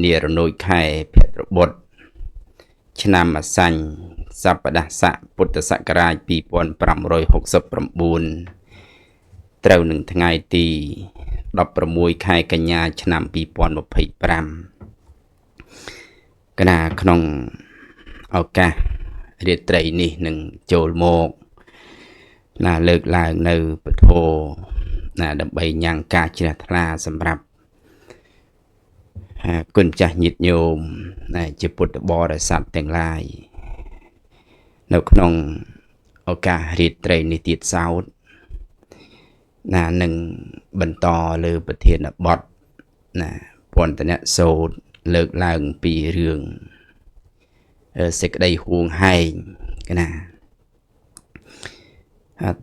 នារណូចខែភទ្របទឆ្នាំអាសាញ់សប្តាហ៍ស័កពុទ្ធសករាជ2569ត្រូវនឹងថ្ងៃទី16ខែកញ្ញាឆ្នាំ2025កណាក្នុងឱកាសរាត្រីនេះនឹងចូលមកណាលើកឡើងនៅពធណាដើម្បីញ៉ាំងការជ្រះថ្លាសម្រាប់គុណចាស់ញាតិញោមជាពុទ្ធបរិស័ទទាំងឡាយនៅក្នុងឱកាសរាត្រីនេះទៀតសោតណានឹងបន្តលើប្រធានបទណាពន្ធនៈសូត្រលើកឡើងពីរឿងសេចក្តីហួងហែងណា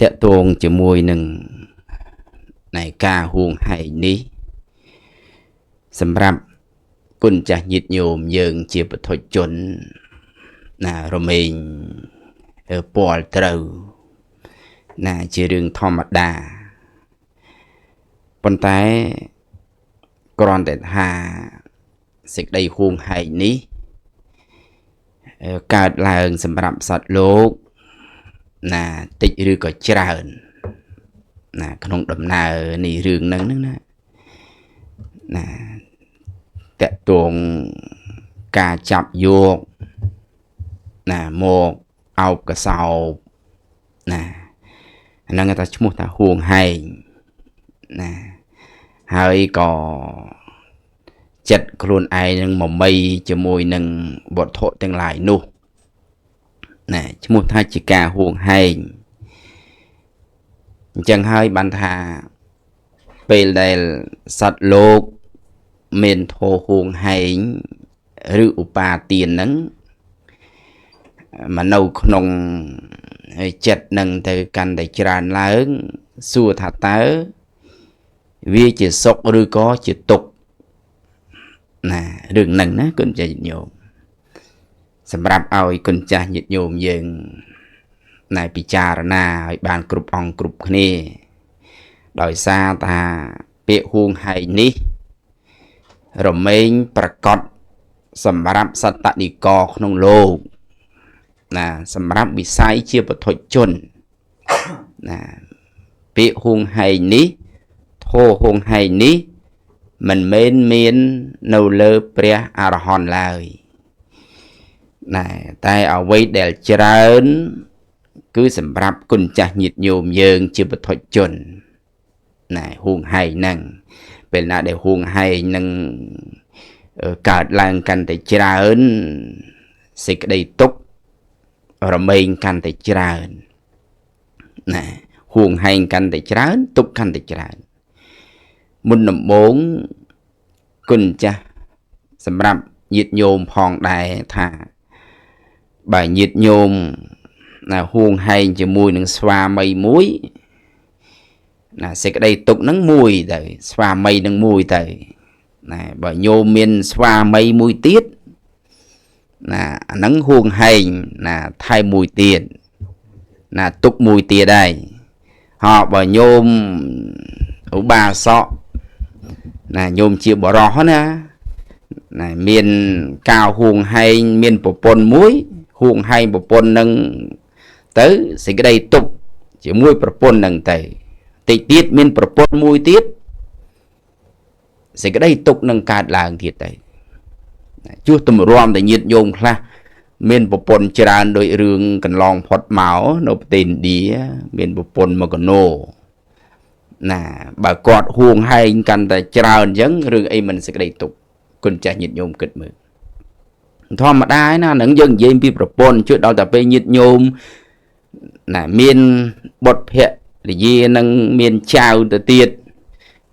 តកតងជាមួយនឹងនៃការហួងហែងនេះសម្រាប់គុណចាស់ញាតិញោមយើងជាពុទ្ធជនណារមែងពាល់ត្រូវណាជារឿងធម្មតាប៉ុន្តែគ្រាន់តែថាសេចក្តីហួងហែងនេះកើតឡើងសម្រាប់សត្វលោកណាតិចឬក៏ច្រើនណាក្នុងដំណើរនេះរឿងហ្នឹងណាតកតងការចាប់យកណាមកអោបកសោបណាអាហ្នឹងគេថាឈ្មោះថាហួងហែងណាហើយក៏ចិត្តខ្លួនឯងនឹងមមីជាមួយនឹងវត្ថុទាំងឡាយនោះណាឈ្មោះថាជាការហួងហែងអញ្ចឹងហើយបានថាពេលដែលសត្វលោកមានធោហួងហែងឬឧបាទានហ្នឹងមកនៅក្នុងចិត្តនឹងទៅកាន់តែច្រើនឡើងសួរថាតើវាជាសុខឬក៏ជាទុក្ខណារឿងហ្នឹងណាគុណចាស់ញាតិញោមសម្រាប់ឲ្យគុណចាស់ញាតិញោមយើងណែពិចារណាឲ្យបានគ្រប់អង្គគ្រប់គ្នាដោយសារថាពាក្យហួងហែងនេះរមែងប្រកបសម្រាប់សត្តនិកក្នុងលោកណាសម្រាប់វិស័យជាពុទ្ធជនណាពាក្យហួងហែងនេះធោហួងហែងនេះមិនមែនមាននៅលើព្រះអរហន្តឡើយណាតែអ្វីដែលច្រើនគឺសម្រាប់គុណចាស់ញាតិញោមយើងជាពុទ្ធជនណាហួងហែងហ្នឹងពេលណាដែលហួងហែងនឹងកើតឡើងកាន់តែច្រើនសេចក្តីទុក្ខរមែងកាន់តែច្រើនណាហួងហែងកាន់តែច្រើនទុក្ខកាន់តែច្រើនមុនដំបូងគុណចាស់សម្រាប់ញាតិញោមផងដែរថាបើញាតិញោមណាហួងហែងជាមួយនឹងស្វាមីមួយណាសេចក្តីទុក្ខហ្នឹងមួយទៅស្វាមីនឹងមួយទៅណាបើញោមមានស្វាមីមួយទៀតណាអាហ្នឹងហួងហែងណាថែមមួយទៀតណាទុក្ខមួយទៀតដែរហើយបើញោមឧបាសកណាញោមជាបរោះណាមានការហួងហែងមានប្រពន្ធមួយហួងហែងប្រពន្ធនឹងទៅសេចក្តីទុក្ខជាមួយប្រពន្ធនឹងទៅតិចទៀតមានប្រពន្ធមួយទៀតសេចក្តីទុក្ខនឹងកើតឡើងទៀតទៅជួសទម្រាំតែញាតិញោមខ្លះមានប្រពន្ធច្រើនដោយរឿងកន្លងផុតមកនៅប្រទេសឥណ្ឌាមានប្រពន្ធមកកណូណាបើគាត់ហួងហែងកាន់តែច្រើនអញ្ចឹងរឿងអីមិនសេចក្តីទុក្ខគុណចាស់ញាតិញោមគិតមើលធម្មតាណានឹងយើងនិយាយពីប្រពន្ធជួយដល់តែពេលញាតិញោមណាមានបុត្រភរិយានឹងមានចៅទៅទៀត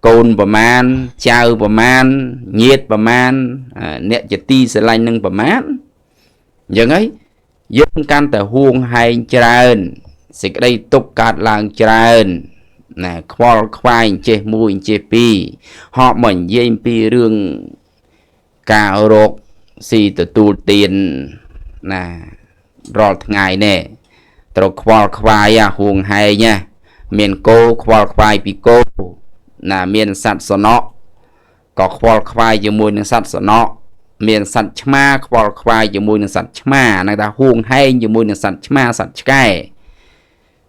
កូនប្រមាណចៅប្រមាណញាតិប្រមាណអ្នកជាទីស្រឡាញ់នឹងប្រមាណអញ្ចឹងហើយយើងកាន់តែហួងហែងច្រើនសេចក្តីទុក្ខកើតឡើងច្រើនណាខ្វល់ខ្វាយអញ្ចេះមួយអញ្ចេះពីរហោមកនិយាយពីរឿងការរកស៊ីទទួលទានណារាល់ថ្ងៃនេះត្រូវខ្វល់ខ្វាយហួងហែងមានគោខ្វល់ខ្វាយពីគោណាមានសត្វសនៈក៏ខ្វល់ខ្វាយជាមួយនឹងសត្វសនៈ miền sạch chma khoa khoai cho mùi sạch chma nàng ta huông hay cho mùi sạch chma sạch cái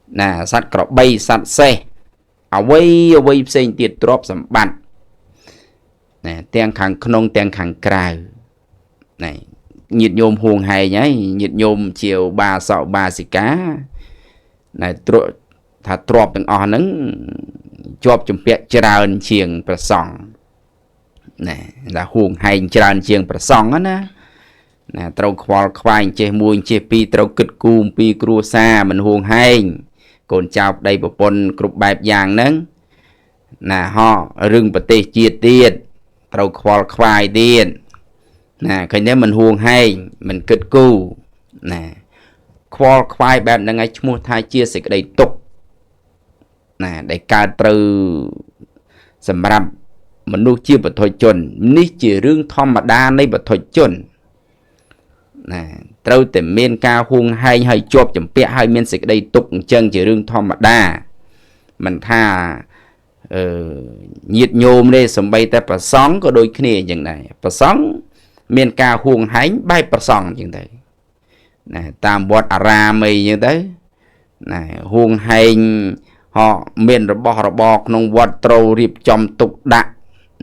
nè sạch cọ bay sạch xe ở vây xây tiệt drop sầm bắn nè tiền khang khôn tiền khang cài này nhiệt nhôm huông hay nhá nhiệt nhôm chiều ba sọ ba xì cá này thà drop từng on nứng chọp chụp bẹt tràn chiềng bờ sòng nè là huông hay tràn chiềng bờ sòng á nè trâu khoai che muôn che pi trâu kịch cùm pi cua sa mình huông hay còn chào đây bộ pon cục bài vàng nứng nè họ rừng bờ tê chia tiền trâu khoai tiền nè cái này mình huông hay mình kịch cù nè khoai bạn đang ngay mua thai chia sẻ đầy tục nè để ca từ sầm rạp mình nuôi chia bật thôi chuẩn ní chỉ riêng thom mà đa này bật thôi chuẩn nè trâu tìm miên ca huông hay chộp chấm pẹ hay miên sịch đây tục chân chỉ riêng thom mà đa mình tha nhiệt nhôm đây sầm bay ta bờ sóng có đôi khi như này bờ sóng miên ca huông hánh bay bờ sóng như thế nè tam bọt ara mây như thế nè huông hành họ miền rồi bò nông vật trâu riệp trong tục đạn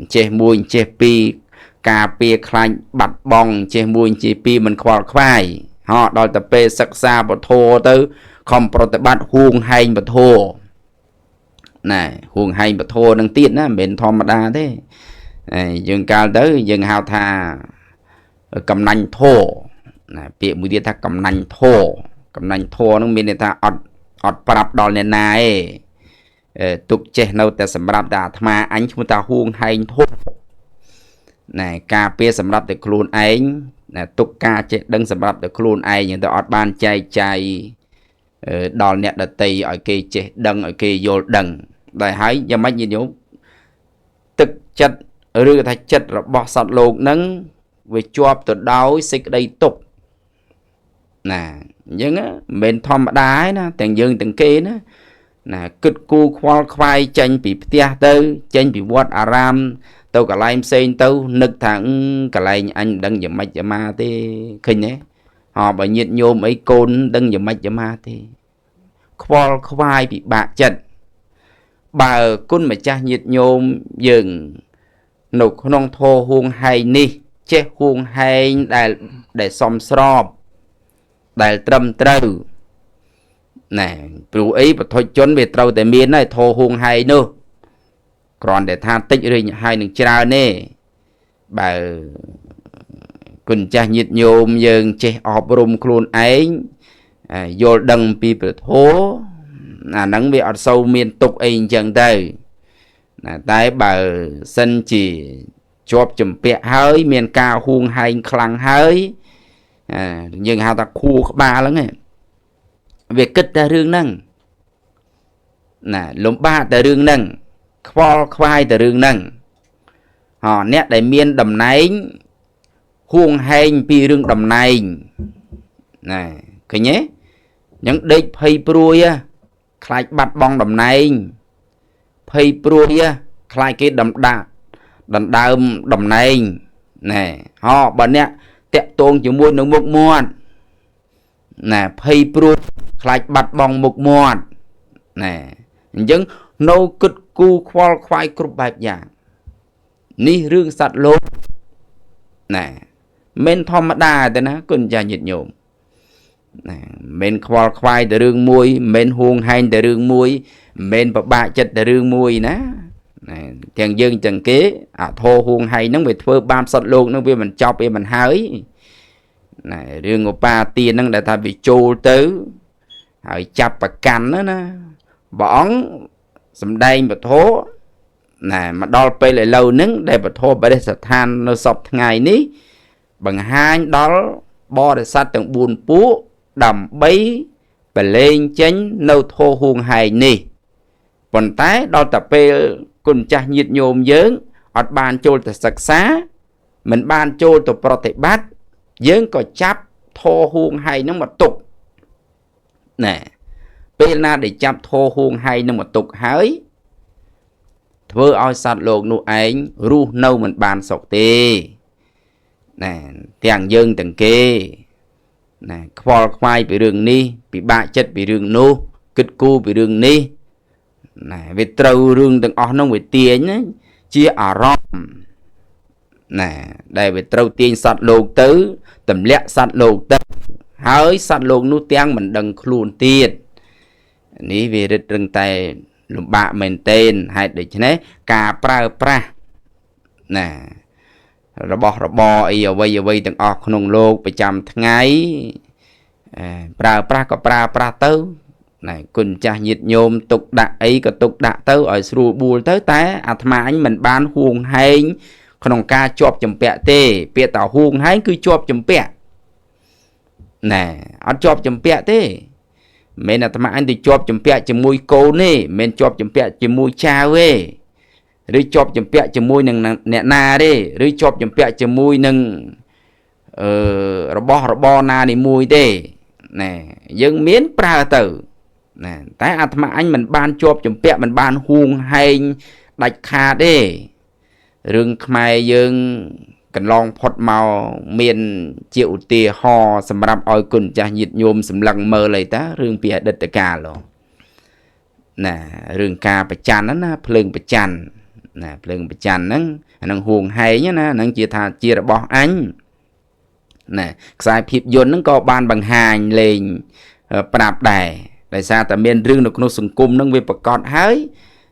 che mùi che pi cà pi khai bạch bong che mùi che pi mình khoai họ đòi tập pe sắc xa bờ thô tới không pro tập bắt huông hành bờ thô này huông hành bờ thô đang tiết á miền thom mà đa thế dừng cao tới dừng hào thà cầm nanh thô này bị mùi đi ta cầm nanh thô nó miền ta ọt bạp đòn này này tục chế nâu ta sầm rạp đã mà anh chúng ta huông hay thô này cà phê sầm rạp để khuôn anh này tục ca chế đừng sầm rạp để khuôn anh nhưng ta ọt ban chay đòn nẹt đợt tì ở kia chế đừng ở kia vô đừng đại hái do mấy gì nhú thực chất rư thay chất rồi bỏ sọt lột nâng về chọp từ đau xích đây tục nè nhưng á mình thom đá nè tiền dương tiền kê nè nè kịch cu khoai chanh bị tia tới chanh bị vót aram tao cả lại xem tao nực thẳng cả lại anh đừng giùm mạch ma thế khinh nhé họ bởi nhiệt nhôm ấy côn đừng giùm mạch ma thế khoai bị bạc chật bà côn mà cha nhiệt nhôm dừng nục nông thô huông hay ni che huông hay để xóm srop đại trầm trâu nè bưu ấy và thôi chốn về trâu tại miền này thô huông hay nữa còn để tha tích rồi hai đừng trao nè bà cùng cha nhiệt nhôm dừng che ọp rùm khuôn ấy vô đằng pi bờ thố nắng bị ọt sâu miền tục ấy chẳng tới tại bà sân chỉ chộp chùm pẹ hơi miền cao huông hay khăn hơi nhưng hào ta khu ba lắm này việc kích ta rương nâng nè lốm ba ta rương nâng khoai ta rương nâng họ nét đại miên đầm náy huông hành pi rương đầm này nè cái nhé những đích phây pruôi á khai bắt bong đầm này phây pruôi á khai cái đầm đầm này nè họ bật nè tẹt tôn chỉ muốn nó một muôn nè phây pruôi khai bắt bong một muôn nè nhưng nâu cất cu khoai cục bạch dạng ní rương sạch lốt nè men thom đà thế ná con cha nhiệt nhộm nè men khoai từ rương muôi men huông hành từ rương muôi men bạ chất từ rương muôi ná tiền dương chẳng kế thô huông hay nó bị phơ bám sạch luôn nó bị mình chọc bị mình hái này rương của ba tiền nó đã ta bị trôi tới hỏi chập và cắn đó nè bỏng sầm đây mà thố nè mà đo pe lại lâu nứng đây mà thô bây giờ than nó sọc ngày ní bằng hai đó bo để sát từng buồn pú đầm bấy và lên chánh nâu thô huông hay nè còn tái đo tập pe cùng cha nhiệt nhôm dớn ọt bàn trôi từ sạch xá mình bàn trôi từ prote bát dớn có chắp thô huông hay nó mà tục nè bên na để chắp thô huông hay nó mà tục hới thưa oi sạt lột nụ ánh ru nâu mình bàn sọc tê nè tiếng dương từng kê nè khoa khoai bị đường ni bị bạ chất bị đường nô kịch cu bị đường ni nè về trâu đường từng ở nông về tiền ấy chia ở rong nè đây về trâu tiền sạt lột tứ tầm lẹ sạt lột tứ hỡi sạt lột nút tiếng mình đừng khuôn tiền ní về đất rừng tay lụm bạ mình tên hay để cho nên cà pra nè rồi bò ấy ở vây từng ở nông lô bị chăm ngày pra có pra tứ này cùng cha nhiệt nhôm tục đạ ấy có tục đạ tứ ở sưu bùa tới té mà anh mình bán huồng hay không ca chọp chấm bẹ tê bẹ tàu huồng hay cứ chọp chấm bẹ nè ăn chọp chấm bẹ tê mình mà anh thì chọp chấm bẹ chấm mùi cô nè mình chọp chấm bẹ chấm mùi cha về rồi chọp chấm bẹ chấm mùi nâng nè na đi rồi chọp chấm bẹ chấm mùi nâng rồi bò na đi mùi tê nè dân miến pra tử nè tại mà anh mình ban chọp chấm bẹ mình ban huồng hay đạch kha đi rừng khai dương cần long phật màu miền chịu tìa hò sầm rạp oi cùn cha nhiệt nhôm sầm lăng mơ lấy ta rừng bìa đất cả lo nè rừng ca bạch chan đó na phượng bạch chan nè phượng bạch chan nâng huồng hay nhá nè nâng chia ra bỏ anh nè sai phim yôn nâng có ban bằng hành lên prap đài đại sa ta miền rừng được nô sùng cung nâng về bậc con hái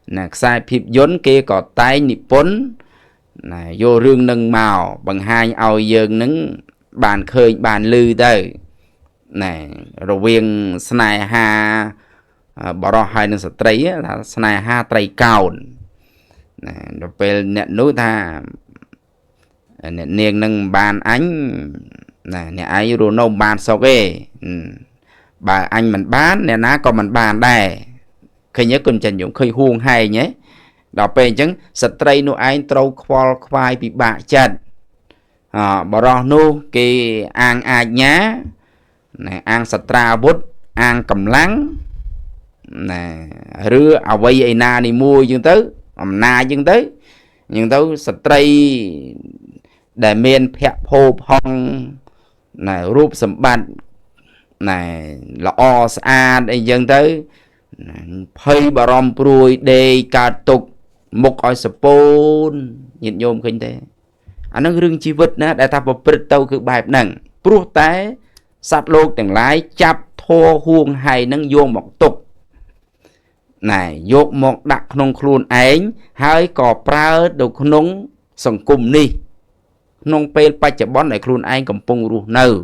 nè sai phim yôn kia có tay Nippon này vô rương nâng màu bằng hai ao dương nâng bàn khơi bàn lư đây này rồi viên snai ha bỏ ra hai nâng sợi là snai ha tray cao này rồi về nẹt núi tha nẹt niềng nâng bàn ánh này nẹt ấy rồi nông bàn sau cái bà anh mình bán nẹt ná còn mình bàn đây khi nhớ cùng chân dụng khơi huông hay nhé đó về chẳng sợi nu anh trâu khoai bị bạ chật bỏ ra nu cái ăn ai nhá này ăn satra bút ăn cầm lắng này rưa à vây ai na đi mua dương tới na dương tới sợi để miền phèo phô phong này rúp sầm bát này là o sa đây dương tới phơi bà rom pruôi đề cà tục một oi spôn nhìn nhôm khinh thế anh nó rừng chi vật nè đại ta bảo bật tàu cứ bài nặng pru té sát lô từng lái chắp thô huông hay nâng vô một tục này vô một đặc nông khuôn ánh hai cò pra đầu nông sòng cùng đi nông pel pa chả bón này khuôn anh cầm pung ru nơ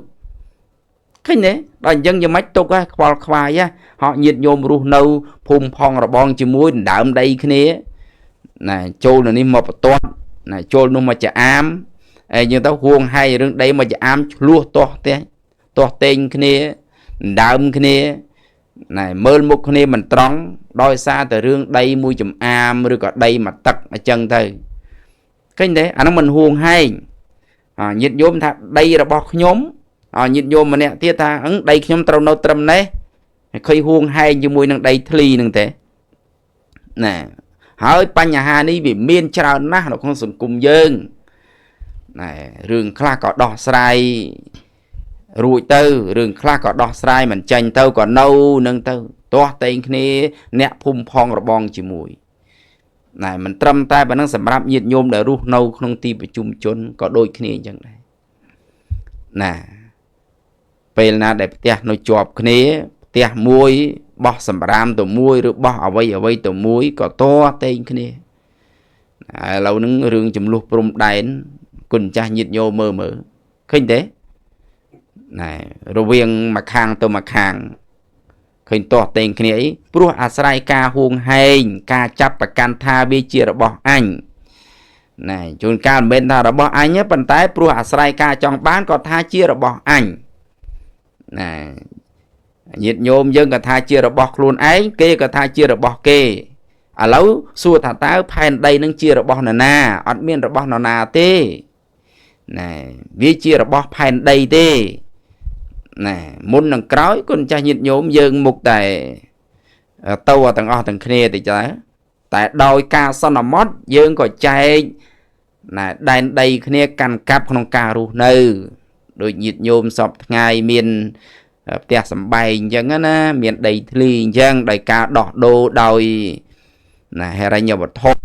cái này đoàn dân như mấy tục á khoai á họ nhiệt nhôm ru nâu phun phong rồi bon chỉ muối đạm đây cái này này trôi là đi một toan này trôi nó mà chả am nhưng tao huông hay rừng đây mà chả am lúa to tên cái này đạm cái này mơ một cái này mình trắng đôi xa từ rừng đây mui chùm am rồi có đây mà tật ở chân thôi cái đấy anh nó mình huông hay nhiệt nhôm thà đây là bọc nhóm nhiệt nhôm mà nè tia ta ấn đây nhóm trâu nâu trầm đấy khơi huông hay như mùi nâng đây thli nâng thế nè hỏi pa nhà hà ní bị miên trao ná nó không sừng cùng dân này rừng kha có đỏ sài rùi tư rừng kha có đỏ sài mình chành tâu còn nâu nâng tâu toa tên kia nẹt phum phong rồi bong chỉ mùi này mình trâm tay và năng sầm rạp nhiệt nhôm để ru nâu không ti bị chung chôn có đôi kia chẳng này nè pel na để tia nó chọp kia tia muối bỏ sầm ram tổ muối rồi bỏ ở vây tổ muối có to tên cái này lâu nứng rừng chùm lục prum đáy cùng cha nhiệt nhô mơ mơ khinh thế này rồi viên mặc hàng tôi mặc hàng khinh to tên cái này pro asrai ca huông hay ca chắp và can tha bi chia rồi bỏ anh này chun ca bên tha rồi bỏ anh nhé bàn tay pro asrai ca trong bán có tha chia rồi bỏ anh này nhiệt nhôm dân cả tha chia rồi bọc luôn ấy kê cả tha chia rồi bọc kê lâu xua thả táo phèn đây nâng chia rồi bọc na ọt miên rồi bọc na tê này vi chia rồi bọc phèn đây tê này muốn nâng cõi con cha nhiệt nhôm dân mục tại tàu tầng o tầng kia thì chả tại đôi ca son là mót dân có chạy là đàn đầy kia căn cắp không ca ru nư đôi nhiệt nhôm sọp ngày miền tiệc sắm bay chẳng á miền đầy thli chẳng đầy ca đỏ đô đòi là hay ra nhiều vật thốt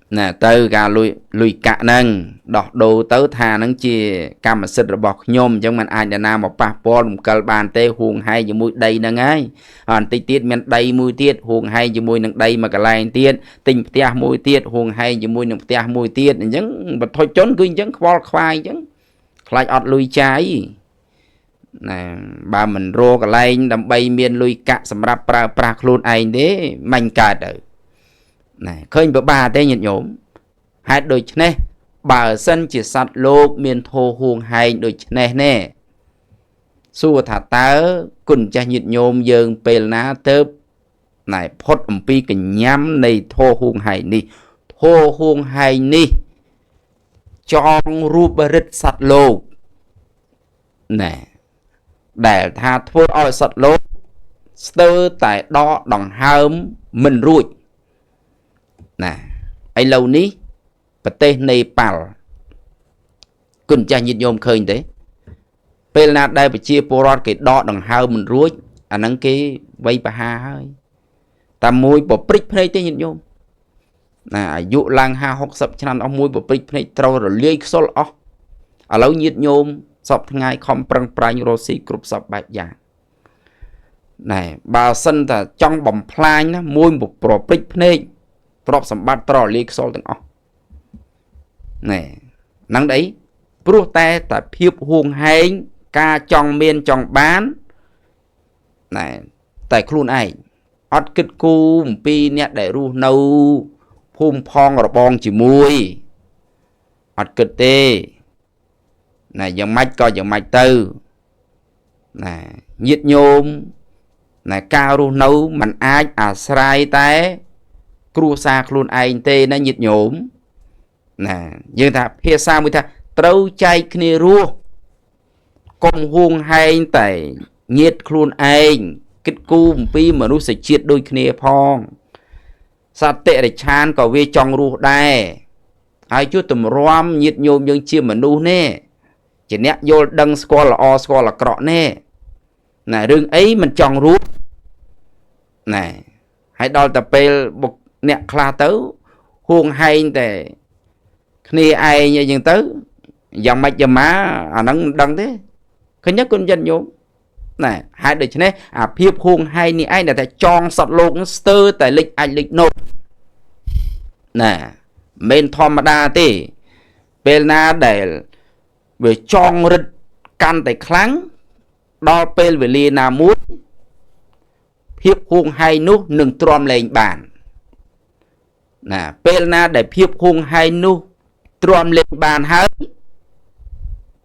nè tới gà lùi cả nâng đọt đồ tới thà nâng chia cam mà xịt rồi bọc nhôm trong mình ai đã nam một pa po một cờ bàn tê huồng hay như mũi đầy nâng ấy hòn tây tiết miền đầy mũi tiết huồng hay như mũi nâng đầy mà cả lại tiết tình tia mũi tiết huồng hay như mũi nâng tia mũi tiết những vật thôi trốn cứ những khoai những lại ọt lùi trái nè bà mình rô cả lại đầm bay miền lùi cả sầm rạp pra luôn ai đấy mạnh cả đời này khơi bà tê nhiệt nhổm hai đôi nè bà sân chỉ sạt lô miền thô huồng hay đôi nè nè xua thả tớ cùng cha nhiệt nhôm dường bèl ná tớp này phốt pi cái nhắm này thô huồng hay ni thô huồng hay ni trong rùa bà rít sạt lô nè để tha thua oi sạt lô stơ tại đó đằng hơm mình ruột nè ai lâu ní và tên Nepal cùng cha nhiệt nhôm khơi thế bên là đây phải chia porot cái đo đằng hao mình ruột anh nâng cái vây bà ha hơi ta môi bỏ prích phê thế nhiệt nhôm nè dụ lang ha học sập cho nên ông môi bỏ prích phê trâu rồi liê xô lọ ở lâu nhiệt nhôm sọp ngay không prăng prang rosi group sọp bạch giả này bà sân ta trong bầm plan á môi một bỏ prích phê prop sầm bát pro liệt sol từng óc nè nắng đấy pro te tại phiệp huồng hay ca trong miên trong bán này tại khuôn ai ót kết cu pi nè để ru nâu phum phong rồi bong chỉ mui ót kết tê này dòng mạch coi dòng mạch tư nè nhiệt nhôm nè cao ru nâu mình ai à sai té cua xa luôn ai tê nó nhiệt nhổm nè nhưng ta phía xa mới ta trâu chay kia rua con huông hay tại nhiệt luôn anh kết cung pi mà nó sẽ chiết đôi kia phong sa tệ để chan có về trong rùa đây ai chút tầm rom nhiệt nhôm nhưng chia mà nu nè chỉ nét vô đăng score là o score là cọ nè nè đừng ấy mình trong rùa nè hãy đo tập pe một nè kha tớ huông hay để khi ai như dân tớ dòng mạch dòng má à nắng đăng thế cái nhất con dân nhôm này hai đứa chứ này à phiếp huông hay ni ai là tại tròn sọt lộn sơ tại lịch anh lịch nốt nè bên thom mà đa tê bên na để về tròn rít căn tại kháng đo bên về liền nào muốn phiếp huông hay nút nâng tròn lên bàn nè bên na để phiếp huông hay nút tròn lên bàn hết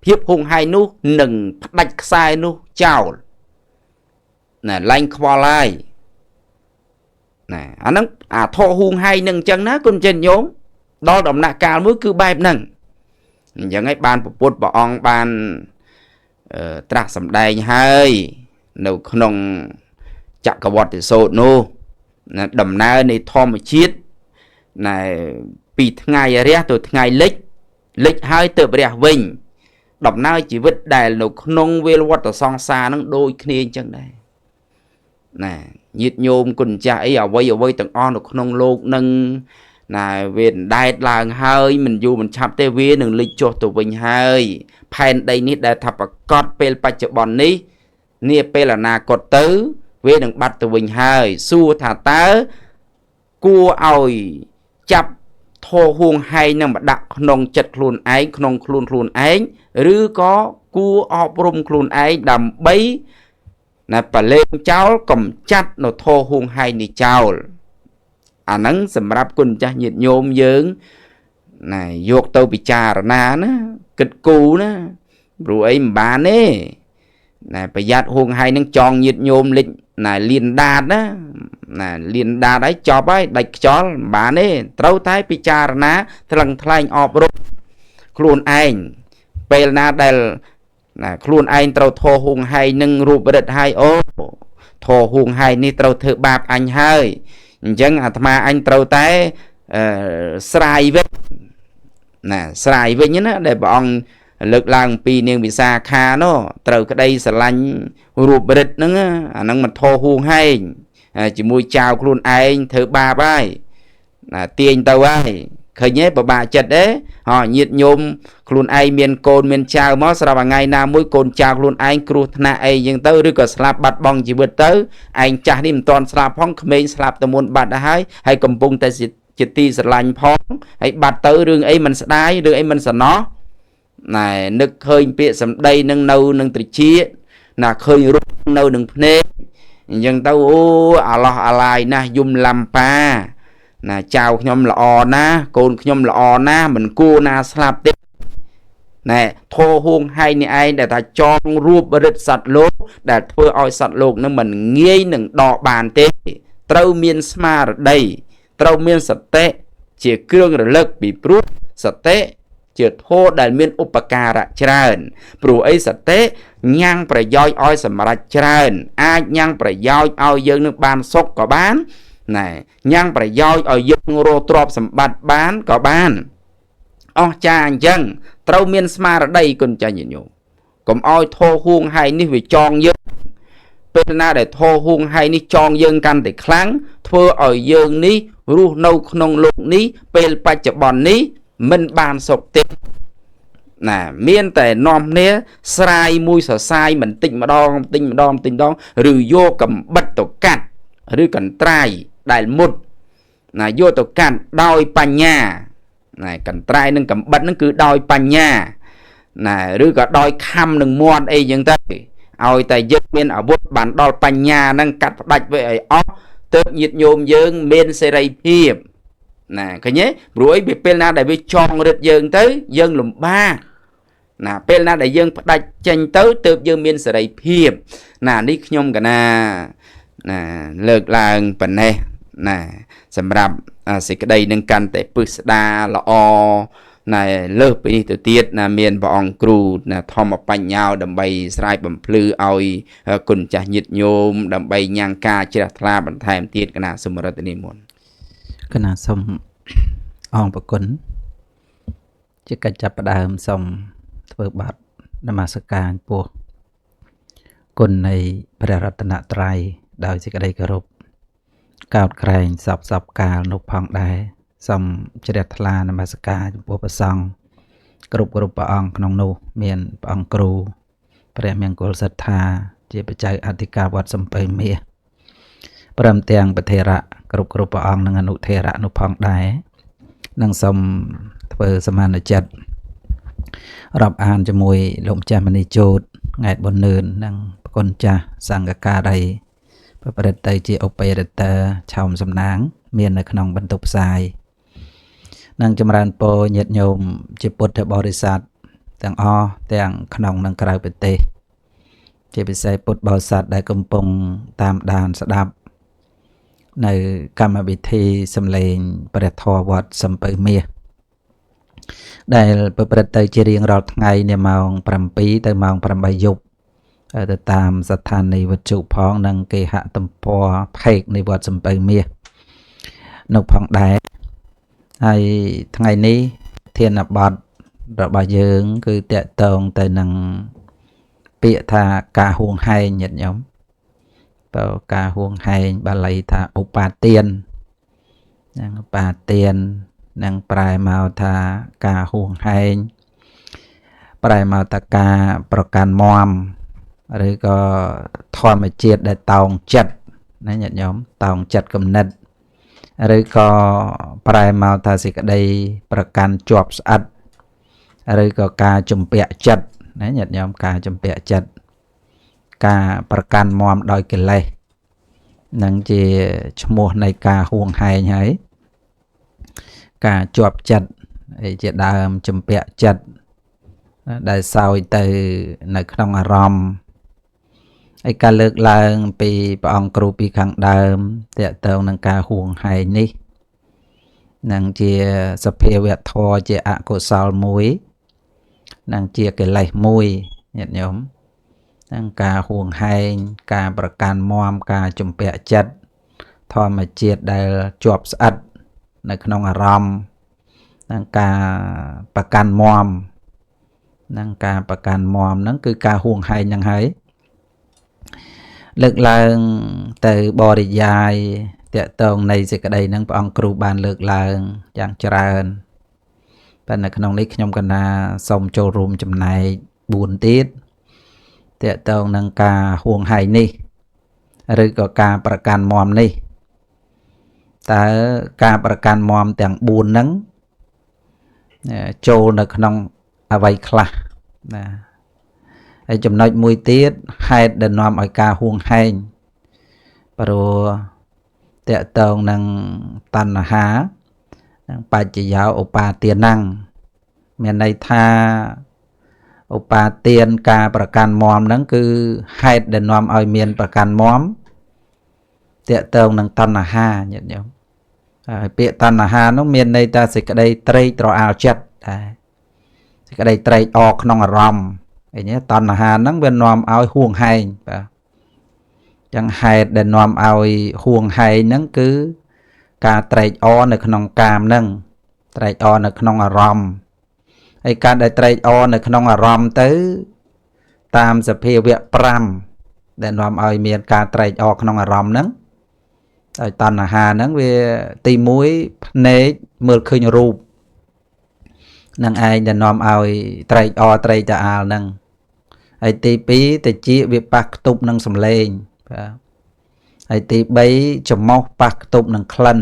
phiếp huông hay nút nâng đạch sai nút chào nè lanh qua lại nè anh nó à thọ huông hay nâng chân ná con chân nhóm đo đồng nạ cao mới cứ bài nâng giống ấy ban bộ bột bỏ ong ban trạc sầm đầy hơi nếu không chặt cả bọt thì sốt nô đầm na này thò một chiết này bị ngày ra từ ngày lịch hai từ bè vinh đầm na chỉ vứt đài nếu không về vật ở song xa nó đôi kia chân đây nè nhiệt nhôm cùng cha ấy ở vây từng on được không lô nâng nè về đài làng hơi mình dù mình chạm tê viên đừng lịch cho tụi mình hơi pan đây nít đã thập cọt pel pa chợ bòn ní nia pel là na cọt tứ về đừng bắt tụi mình hơi xua thả tớ cua ỏi chập thô huông hay nâng mà đặt nông chật luôn ấy nông luôn ấy rứ có cua ọp rung luôn ấy đầm bấy nè bà lên cháu cầm chặt nó thô huông hay nì cháu à nắng sầm rạp quân cha nhiệt nhôm dưỡng này dột tàu bị trà rồi nà nó kịch cù nó rồi ấy mà bà nè này bà giặt huông hay nâng tròn nhiệt nhôm lịch này liền đạt á nè liền đạt ấy chọp ấy đạch chó bà nè trâu thái bị trà rồi ná thằng thay ọp rung luôn anh bèl na đèl nè luôn anh trâu thô huông hay nâng rụp bật hai ô thô huông hay ni trâu thử bạp anh hơi chẳng à mà anh trâu té sài vết nè xài với nhá để bọn lực lang pi niên bị xa kha nó từ cái đây sẽ lanh ruột bệt nó nó mà thô huông hay chỉ mùi chào luôn ai thứ ba bài là tiền tàu ai khởi nhé bà chật đấy họ nhiệt nhôm luôn ai miền cồn miền chào mót sau đó ngày nào mỗi cồn chào luôn anh kêu na ai nhưng tới rồi có slap bát bong chỉ vượt tới anh cha đi một toàn slap phong mình slap tầm muôn bát đã hay cầm bung tay chỉ ti sẽ lành phong hay bát tới đường ấy mình sẽ đái đường ấy mình sẽ nó này nước hơi bị sầm đây nâng nâu nâng từ chia là khơi rút nâu đừng nê nhưng tao alai na dùng làm pa là chào nhom lọ na côn nhom lọ na mình cua na slap tiếp nè thô huông hay ni ai để ta cho ruột bật sạt lốp để thưa oi sạt lốp nó mình nghe nâng đỏ bàn tê trâu miên smart đây trâu miên sạt tê chỉ cương rồi lực bị prút sạt tê chỉ thô đại miên upakara trơn pru ấy sạt tê nhang phải doi oi sầm ra trơn ai nhang phải doi oi dương nước ban sốc có bán này nhang phải doi ở dương rô trọp sầm bát bán có bán cha dân trâu miên smart ở đây còn cha nhìn nhủ còn oi thô huông hay ní vì tròn dương bên na để thô huông hay ní tròn dương căn để kháng thưa ở dương ní ru nâu nông lục ní bên ba chập bòn ní mình bàn sọc tiền nè miên tề nom nế sai mui sở sai mình tinh mà đo rồi vô cầm bắt tổ cạn rồi cần trai đại một là vô tổ cạn đôi pan nhà này cần trai nâng cầm bắt nó cứ đôi pan nhà này rồi cả đôi khăm nâng muôn ấy nhưng ta ôi tại dân miên ở bút bản đôi pan nhà nâng cắt đạch với ấy ó tớp nhiệt nhôm dương miên xe ray hiệp nè cái nhé rồi bị pelna đại bị tròn được dương tới dương lùm ba nè pelna đại dương đạch tranh tới tớp dương miên xe ray hiệp nè đi nhôm cả nè lược là phần này nè sầm rạp sẽ cái đây nâng căn để bứt đa là o này lớp đi từ tiết là miền bọn cừu là thò một bánh nhau đầm bay sai bầm plư oi cùng trả nhiệt nhôm đầm bay nhang ca chia ra bản thèm tiết cái nào sum ra tên muốn cái nào xong on bậc quấn chỉ cần chập đàm xong vừa bát nằm mà sạc càng buộcคนในพระรัตนตรัยดาวสิกระไดกระรบกาวแกรงสับกาลนกพองได้สมเจริญทลานมัสกาจบุปสังกรุบปะองขนมนูเมียนปะองครูพระเมียงกุลศรัทธาเจปิจัยอธิกาวัดสมเปเมียพระเตียงปเทระกรุบปะองนังอนุเทระนุพองได้นังสมเปิดสมานจัดรับอ่านจมวยลมจามณีโจดไงบนเนินนังคนจ่าสังกกาใดพระประเดชจีออกไปเดตชาวสำนักเมียนในขนมบรรทุกทรายนังจำรานโปเย็ดโยมจีปุถบริษัทแต่งแต่งขนมนังกลายเป็นเตจีไปใส่ปุถบริษัทได้กำปงตามด่านสดับในกรรมวิธีสำเร็จประทอวัดสัมเปเมียได้พระประเดชจีเรียงเราทั้งไงเนี่ยมองปรำปีแต่มองปรำใบยุบแต่ตามสถานในวัดจุพองนังเกหะตมปอเพกในวัดสัมเปเมียนกพองได้ไอ้ทั้งไงนี้เทียนบัดระบายเยิงคือเตะตรงแต่นังเปียธากาห่วงไฮเញាติโยมเปล่ากาห่วงไฮบาลัยธาอุปาเตียนนังปาเตียนนังปลายมาธากาห่วงไฮปลายมาตากาประกันมอมหรือก็ทอมาเจียดได้ตองจัดนะเញាติโยมตองจัดกำเนิดหรือก็ปลายมาทาสิกได้ประกันจวบสัดหรือก็การจุ่มเปียจัดนะเញាติโยมการจุ่มเปียจัดการประกันมอมโดยกิเลสนั่งจีชมัวในการห่วงไห้ไงการจวบจัดจะได้จุ่มเปียจัดได้สาวตือในขนมอารมณ์ไอ้การเลิกลางปีปองครูปีขังเดิมเตะเติมนังการห่วงไห้นี่นังเจียสเปียเวททอเจียอะกุศลมวยนังเจียเกลัยมวยเห็นโยมนังการห่วงไห้การประกันมอมการจุ่มเปียจัดทอมาเจียดได้จวบสัดในขนมอารมณ์ នឹងការប្រកាន់មមនឹងការប្រកាន់មមហ្នឹងគឺការហួងហែងហ្នឹងហើយលើកឡើងទៅបរិយាយតកតងនៃសេចក្តីហ្នឹងព្រះអង្គគ្រូបានលើកឡើងយ៉ាងច្រើនតែនៅក្នុងនេះខ្ញុំកណាសូមចូលរួមចំណែក4ទៀតតកតងនឹងការហួងហែងនេះឬក៏ការប្រកាន់មមនេះតើការប្រកាន់មមទាំង4ហ្នឹងចូលនៅក្នុងអ្វីខ្លះណាហើយចំណុចមួយទៀតហេតុដែលនាំឲ្យការហួងហែងព្រោះតកតងនឹងតណ្ហានិងបច្ចយោឧបាទានំមានន័យថាឧបាទានការប្រកាន់មមហ្នឹងគឺហេតុដែលនាំឲ្យមានប្រកាន់មមតកតងនឹងតណ្ហាញាតិញោមហើយពាក្យតណ្ហានោះមានន័យថាសេចក្តីត្រេកត្រអាលចិត្តដែរសេចក្តីត្រេកអរក្នុងអារម្មណ៍អីនេះតណ្ហាហ្នឹងវានាំឲ្យហួងហែងបាទចឹងហេតុដែលនាំឲ្យហួងហែងហ្នឹងគឺការត្រេកអរនៅក្នុងកាមហ្នឹងត្រេកអរនៅក្នុងអារម្មណ៍ហើយការដែលត្រេកអរនៅក្នុងអារម្មណ៍ទៅតាមសភាវៈ5ដែលនាំឲ្យមានការត្រេកអរក្នុងអារម្មណ៍ហ្នឹងហើយតណ្ហាហ្នឹងវាទី1ភ្នែកមើលឃើញរូបនឹងឯងដែលនាំឲ្យត្រេកអរត្រេកតាអាលហ្នឹងហើយទី2តិចវាប៉ះខ្ទប់នឹងសំឡេងបាទហើយទី3ច្រមុះប៉ះខ្ទប់នឹងក្លិន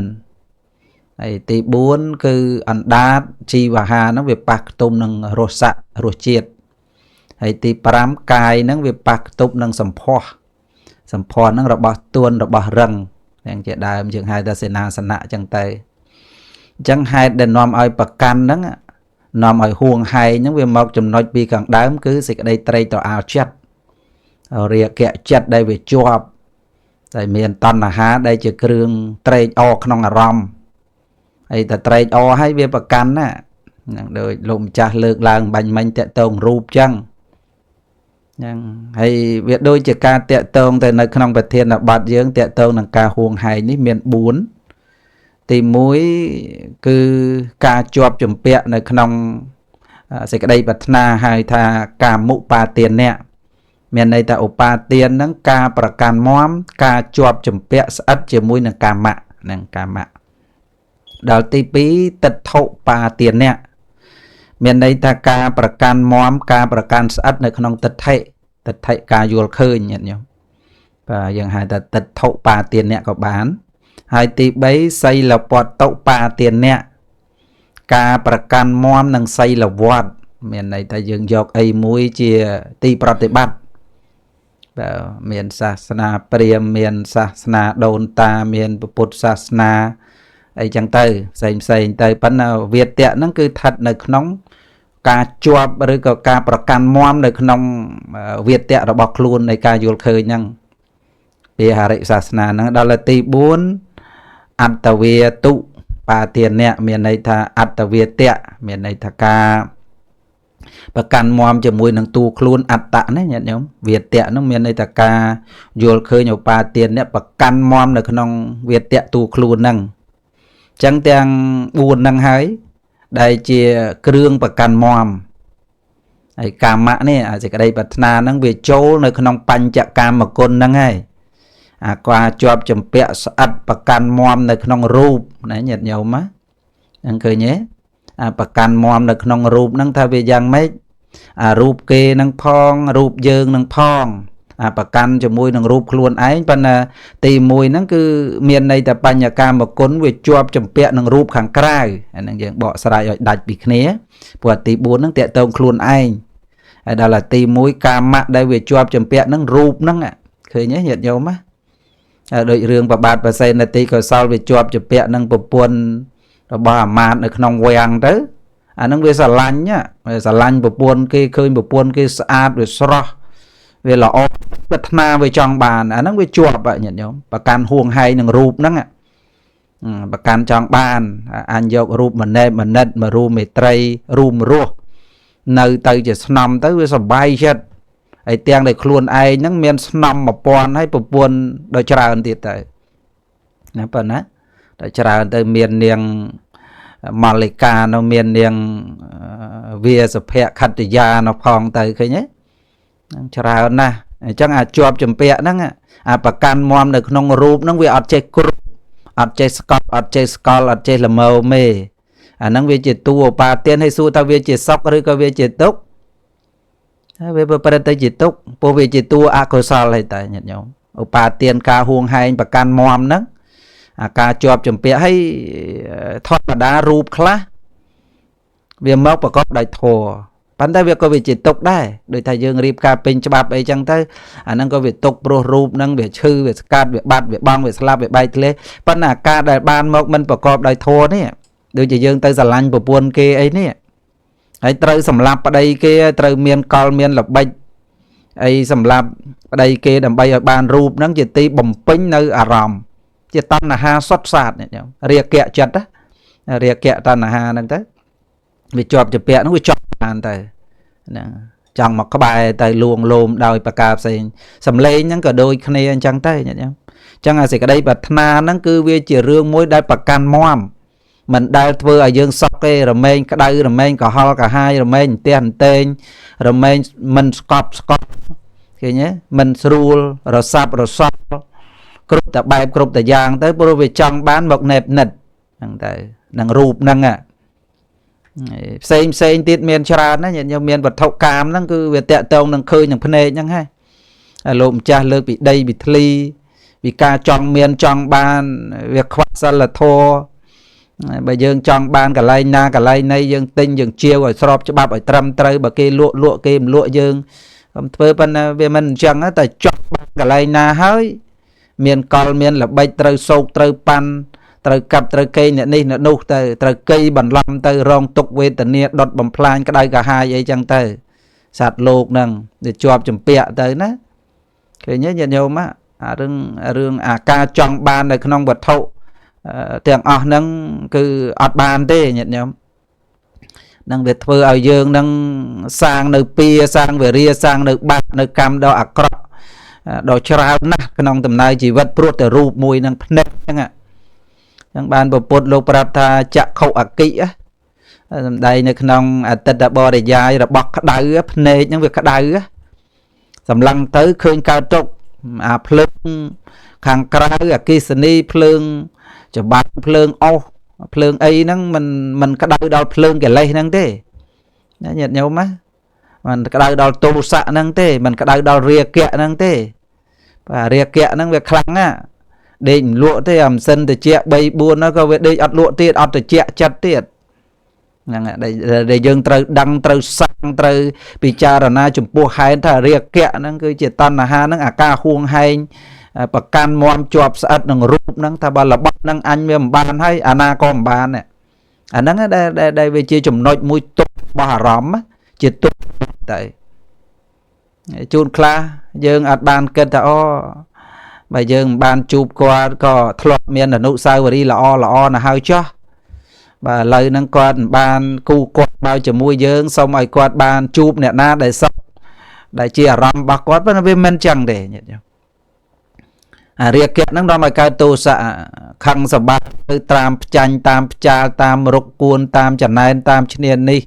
ហើយទី4គឺអណ្ដាតជីវហាហ្នឹងវាប៉ះខ្ទប់នឹងរស័ក្តិរសជាតិហើយទី5កាយហ្នឹងវាប៉ះខ្ទប់នឹងសម្ផស្សហ្នឹងរបស់ទួនរបស់រឹងយ៉ាងជាដើមយើងហៅថាសេនាសនៈអញ្ចឹងទៅអញ្ចឹងហេតុដែលនាំឲ្យប្រកាន់ហ្នឹងនាំឲ្យហួងហែងហ្នឹងវាមកចំណុចពីខាងដើមគឺសេចក្តីត្រេកត្រអាលចិត្តរាគៈចិត្តដែលវាជាប់តែមានតណ្ហាដែលជាគ្រឿងត្រេកអរក្នុងអារម្មណ៍ហើយតែត្រេកអរហើយវាប្រកាន់ណាហ្នឹងដូចលោកម្ចាស់លើកឡើងបាញ់មិញតកតងរូបចឹងហ្នឹងហើយវាដូចជាការតកតងទៅនៅក្នុងប្រធានបទយើងតកតងនឹងការហួងហែងនេះមាន4ទី1គឺការជាប់ជំពាក់នៅក្នុងសេចក្តីប្រាថ្នាហៅថាកាមុបាទានៈមានន័យថាឧបាទានហ្នឹងការប្រកាន់មមការជាប់ជំពាក់ស្អិតជាមួយនឹងកាមៈនឹងកាមៈដល់ទី2ទិដ្ឋុបាទានៈមានន័យថាការប្រកាន់មមការប្រកាន់ស្អិតនៅក្នុងទិដ្ឋិការយល់ឃើញញាតិញោមបាទយើងហៅថាទិដ្ឋុបាទានៈក៏បានហើយទី3សីលពតតុបាទានៈការប្រកាន់មមនឹងសីលវត្តមានន័យថាយើងយកអីមួយជាទីប្រតិបត្តិបាទមានសាសនាព្រាហ្មណ៍មានសាសនាដូនតាមានពុទ្ធសាសនាអីចឹងទៅផ្សេងទៅប៉ុន្តែវាទៈហ្នឹងគឺស្ថិតនៅក្នុងការជាប់ឬក៏ការប្រកាន់មមនៅក្នុងវាទៈរបស់ខ្លួននៃការយល់ឃើញហ្នឹងពីហរិសាសនាហ្នឹងដល់ទី4អត្តវាទុបាទានៈមានន័យថាអត្តវាទៈមានន័យថាការប្រកាន់មមជាមួយនឹងទូខ្លួនអត្តៈណាញាតិញោមវាទៈហ្នឹងមានន័យថាការយល់ឃើញឧបាទានៈប្រកាន់មមនៅក្នុងវាទៈទូខ្លួនហ្នឹងអញ្ចឹងទាំង4ហ្នឹងហើយដែលជាគ្រឿងប្រកាន់មមហើយកាមៈនេះសេចក្តីប្រាថ្នាហ្នឹងវាចូលនៅក្នុងបញ្ចកាមគុណហ្នឹងហើយអាការជាប់ចម្ពាក់ស្អិតប្រកាន់មមនៅក្នុងរូបណាញាតិញោមហ្នឹងឃើញទេអាប្រកាន់មមនៅក្នុងរូបហ្នឹងថាវាយ៉ាងម៉េចអារូបគេនឹងផងរូបយើងនឹងផងអាប្រកាន់ជាមួយនឹងរូបខ្លួនឯងប៉ុន្តែទី1ហ្នឹងគឺមានន័យថាបញ្ញកាមគុណវាជាប់ចម្ពាក់នឹងរូបខាងក្រៅអាហ្នឹងយើងបកស្រាយឲ្យដាច់ពីគ្នាព្រោះទី4ហ្នឹងតេតងខ្លួនឯងហើយដល់ទី1កាមៈដែលវាជាប់ចម្ពាក់នឹងរូបហ្នឹងឃើញទេញាតិញោមដូចរឿងប្របាទប្រសេនទីកុសលវាជាប់ជាពាក់នឹងប្រពន្ធរបស់អាមាត្យនៅក្នុងវាំងទៅអានឹងវាស្រឡាញ់ប្រពន្ធគេឃើញប្រពន្ធគេស្អាតវាស្រស់វាល្អប្រាថ្នាវាចង់បានអានឹងវាជាប់ញាតិញោមប្រកាន់ហួងហែងនឹងរូបហ្នឹងប្រកាន់ចង់បានអញយករូបមណេមនិតមករូបមេត្រីរូបរស់នៅទៅជាស្នំទៅវាសប្បាយចិត្តហើយទាំងដែលខ្លួនឯងហ្នឹងមានស្នំ1000ហើយប្រពន្ធដល់ច្រើនទៀតទៅណាប៉ុណ្ណាដល់ច្រើនទៅមាននាង ម៉ាលិកានៅមាននាងវាសុភខត្តយានៅផងទៅឃើញទេហ្នឹងច្រើនណាស់អញ្ចឹងជាប់ចម្ពាក់ហ្នឹងប្រកាន់មមនៅក្នុងរូបហ្នឹងវាអត់ចេះគ្រប់អត់ចេះស្កប់អត់ចេះស្កល់អត់ចេះល្មើមេអាហ្នឹងវាជាតួឧបាទានឲ្យសួរថាវាជាសុខឬក៏វាជាទុក្ខហើយវាប្រព្រឹត្តទៅជាទុក្ខព្រោះវាជាតួអកុសលហើយតែញាតិញោមឧបាទានការហួងហែងប្រកាន់មមហ្នឹងអាការជាប់ចម្ពាក់ឲ្យធម្មតារូបខ្លះវាមកប្រកបដោយធម៌ប៉ុន្តែវាក៏វាជាទុក្ខដែរដូចថាយើងរៀបការពេញច្បាប់អីចឹងទៅអាហ្នឹងក៏វាទុក្ខព្រោះរូបហ្នឹងវាឈឺវាស្កាត់វាបាត់វាបង់វាស្លាប់វាបែកធ្លាយប៉ុន្តែអាការដែលបានមកមិនប្រកបដោយធម៌នេះដូចជាយើងទៅស្រឡាញ់ប្រពន្ធគេអីនេះហើយត្រូវសម្លាប់ប្តីគេត្រូវមានកលមានល្បិចអីសម្លាប់ប្តីគេដើម្បីឲ្យបានរូបហ្នឹងជាទីបំពេញនៅអារម្មណ៍ជាតណ្ហាសុទ្ធសាធរាគៈចិត្តរាគៈតណ្ហាហ្នឹងទៅវាជាប់ជាពាក់ហ្នឹងវាជាប់បានទៅហ្នឹងចង់មកក្បែរទៅលួងលោមដោយប្រការផ្សេងសំឡេងហ្នឹងក៏ដូចគ្នាអញ្ចឹងទៅញាតិញោមអញ្ចឹងអាសេចក្តីប្រាថ្នាហ្នឹងគឺវាជារឿងមួយដែលប្រកាន់មមមិនដែលធ្វើឲ្យយើងសក់ទេរមែងក្តៅរមែងកុហលកាហាយរមែងអន្ទះអន្ទែងរមែងមិនស្កប់ឃើញទេមិនស្រួលរសាប់រសល់គ្រប់តែបែបគ្រប់តែយ៉ាងទៅព្រោះវាចង់បានមកណែបនិតហ្នឹងទៅនឹងរូបហ្នឹងផ្សេងទៀតមានច្រើនណាញាតិញោមមានវត្ថុកាមហ្នឹងគឺវាតាក់ទងនឹងឃើញនឹងភ្នែកហ្នឹងហើយលោកម្ចាស់លើកពីដីពីធ្លីពីការចង់មានចង់បានវាខ្វះសិលធម៌បើយើងចង់បានកន្លែងណាកន្លែងណីយើងទិញយើងជាវឲ្យស្របច្បាប់ឲ្យត្រឹមត្រូវបើគេលក់គេមិនលក់យើងធ្វើប៉ុន្តែវាមិនអញ្ចឹងតែចង់បានកន្លែងណាហើយមានកលមានល្បិចត្រូវសោកត្រូវប៉ាន់ត្រូវកាប់ត្រូវកេងអ្នកនេះអ្នកនោះទៅត្រូវកេយបន្លំទៅរងទុក្ខវេទនាដុតបំផ្លាញក្តៅកាហាយអីចឹងទៅសត្វលោកហ្នឹងវាជាប់ចម្ពាក់ទៅណាឃើញទេញាតិញោមអារឿងអាការចង់បាននៅក្នុងវត្ថុទាំងអស់ហ្នឹងគឺអត់បានទេញាតិញោមនឹងវាធ្វើឲ្យយើងនឹងសាងនៅពៀសាងវេរាសាងនៅបាបនៅកម្មដ៏អាក្រក់ដ៏ច្រើនណាស់ក្នុងដំណើរជីវិតព្រោះតែរូបមួយនឹងភ្នែកហ្នឹងចឹងបានពពុទ្ធលោកប្រាប់ថាចក្ខុអគិសម្ដែងនៅក្នុងអតិតបរិយាយរបស់ក្តៅភ្នែកហ្នឹងវាក្តៅសម្លឹងទៅឃើញកើតទុកអាភ្លើងខាងក្រៅអគិសនីភ្លើងច្បាប់ភ្លើងអុសភ្លើងអីហ្នឹងមិនក្តៅដល់ភ្លើងកិលេសហ្នឹងទេណាញាតិញោមមិនក្តៅដល់ទោសៈហ្នឹងទេមិនក្តៅដល់រាគៈហ្នឹងទេបាទរាគៈហ្នឹងវាខ្លាំងណាស់ដេកមិនលក់ទេអាមិនសិនតិច 3 4 ហ្នឹងក៏វាដេកអត់លក់ទៀតអត់តិចចិត្តទៀតហ្នឹងដែលយើងត្រូវដឹងត្រូវសាំងត្រូវពិចារណាចំពោះហេតុថារាគៈហ្នឹងគឺជាតណ្ហាហ្នឹងអាការហួងហែងប្រកាន់មមជាប់ស្អិតនឹងរូបហ្នឹងថាបើរបស់ហ្នឹងអញវាមិនបានហើយអាណាក៏មិនបានអាហ្នឹងដែលវាជាចំណុចមួយទុករបស់អារម្មណ៍ជាទុកទៅជួនខ្លះយើងអត់បានគិតថាអូបើយើងមិនបានជួបគាត់ក៏ធ្លាប់មានអនុស្សាវរីយ៍ល្អណាស់ហើយចុះបាទឥឡូវហ្នឹងគាត់មិនបានគូគាត់បើជាមួយយើងសូមឲ្យគាត់បានជួបអ្នកណាដែលសុខដែលជាអារម្មណ៍របស់គាត់ប៉ុន្តែវាមិនចឹងទេញាតិញោមអារាគៈហ្នឹងនាំឲ្យកើតទោសៈខឹងសម្បត្តិទៅតាមផ្ចាញ់តាមផ្ចាលតាមរុកគួនតាមចំណែនតាមឈ្នានេះ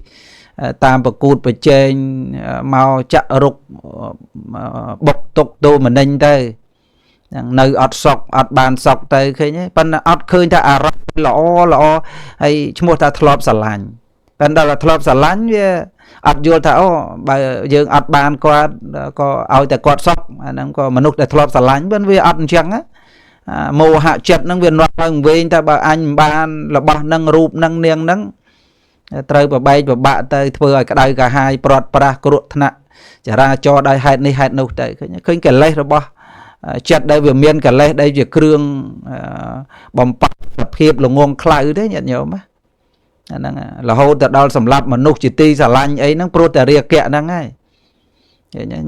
តាមប្រកួតប្រជែងមកចាក់រុកបុកទុកទូមនិញទៅនៅអត់សុកអត់បានសុកទៅឃើញទេប៉ុន្តែអត់ឃើញថាអារម្មណ៍ល្អហើយឈ្មោះថាធ្លាប់ស្រឡាញ់ប៉ុន្តែដល់ធ្លាប់ស្រឡាញ់វាអត់យល់ថាអូបើយើងអត់បានគាត់ក៏ឲ្យតែគាត់សុកអាហ្នឹងក៏មនុស្សដែលធ្លាប់ស្រឡាញ់ប៉ុន្តែវាអត់អញ្ចឹងមោហៈចិត្តហ្នឹងវានាំឲ្យវិញតែបើអញមិនបានរបស់ហ្នឹងរូបហ្នឹងនាងហ្នឹងត្រូវប្របែកប្របាក់ទៅធ្វើឲ្យក្តៅកាហាយព្រាត់ប្រាសគ្រោះថ្នាក់ចរាចរណ៍ដោយហេតុនេះហេតុនោះទៅឃើញកិលេសរបស់ចិត្តដែលវាមានកិលេសដែលជាគ្រឿងបំផាត់ភាពល្ងងខ្លៅទេញាតិញោមអាហ្នឹងរហូតទៅដល់សម្លាប់មនុស្សជាទីស្រឡាញ់អីហ្នឹងព្រោះតែរាគៈហ្នឹងហើយ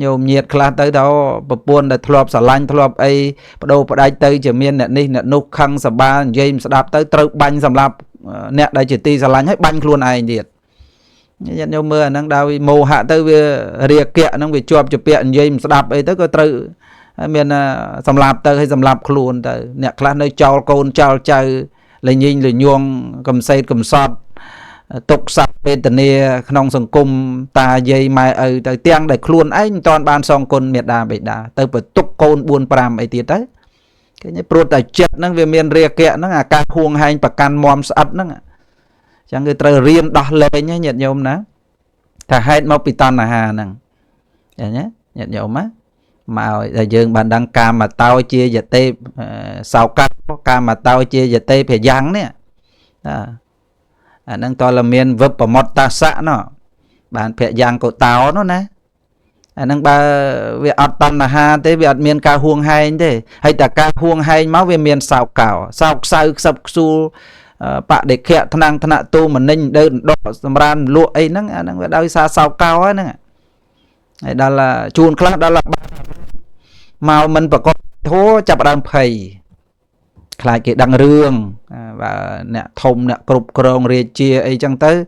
ញោមញាតខ្លះទៅដល់ប្រពន្ធដែលធ្លាប់ស្រឡាញ់ធ្លាប់អីបដូរផ្ដាច់ទៅជាមានអ្នកនេះអ្នកនោះខឹងសបានិយាយមិនស្ដាប់ទៅត្រូវបាញ់សម្លាប់អ្នកដែលជាទីស្រឡាញ់ហើយបាញ់ខ្លួនឯងទៀតញាតិញោមមើលអាហ្នឹងដោយមោហៈទៅវារាគៈហ្នឹងវាជាប់ជាពាក់និយាយមិនស្ដាប់អីទៅក៏ត្រូវមានសម្លាប់ទៅហើយសម្លាប់ខ្លួនទៅអ្នកខ្លះនៅចោលកូនចោលចៅ lây nhìn lây nhuông cầm xây cầm sọt tục sập bên tận nia nông sòng cung ta dây mai ở tại tiếng để khuôn anh toàn ban song côn miệt đà bệ đà tới bật tục côn buôn pram ấy tiệt đấy cái này pro tại chết nó về miền rìa kẹ nó ca khuông hay bạc can mom sạch nó chẳng người trời riêng đỏ lên nhé nhiệt nhôm ná thà hết mau bị tan là hà nè nhé nhiệt nhôm á mà dương bạn đăng cam mà tao chia giờ tê sao cam mà tao chia giờ tê phải giang nè nâng to là miền vấp vào một ta xã nó bạn phải giang của tao nó nè nâng ba việc ọt tan là ha thế việc miền ca huông hay thế hay ta ca huông hay máu về miền sao cào sao sao sập su bạ để khẹt thằng tu mà ninh đơn đỏ ran lụa ấy nâng phải đau xa sao cao á nè đó là chuồn khác đó là màu mình phải có thố chập đam phầy khai cái đăng rương và nè thông nè cục krong rìa chia ấy chẳng tới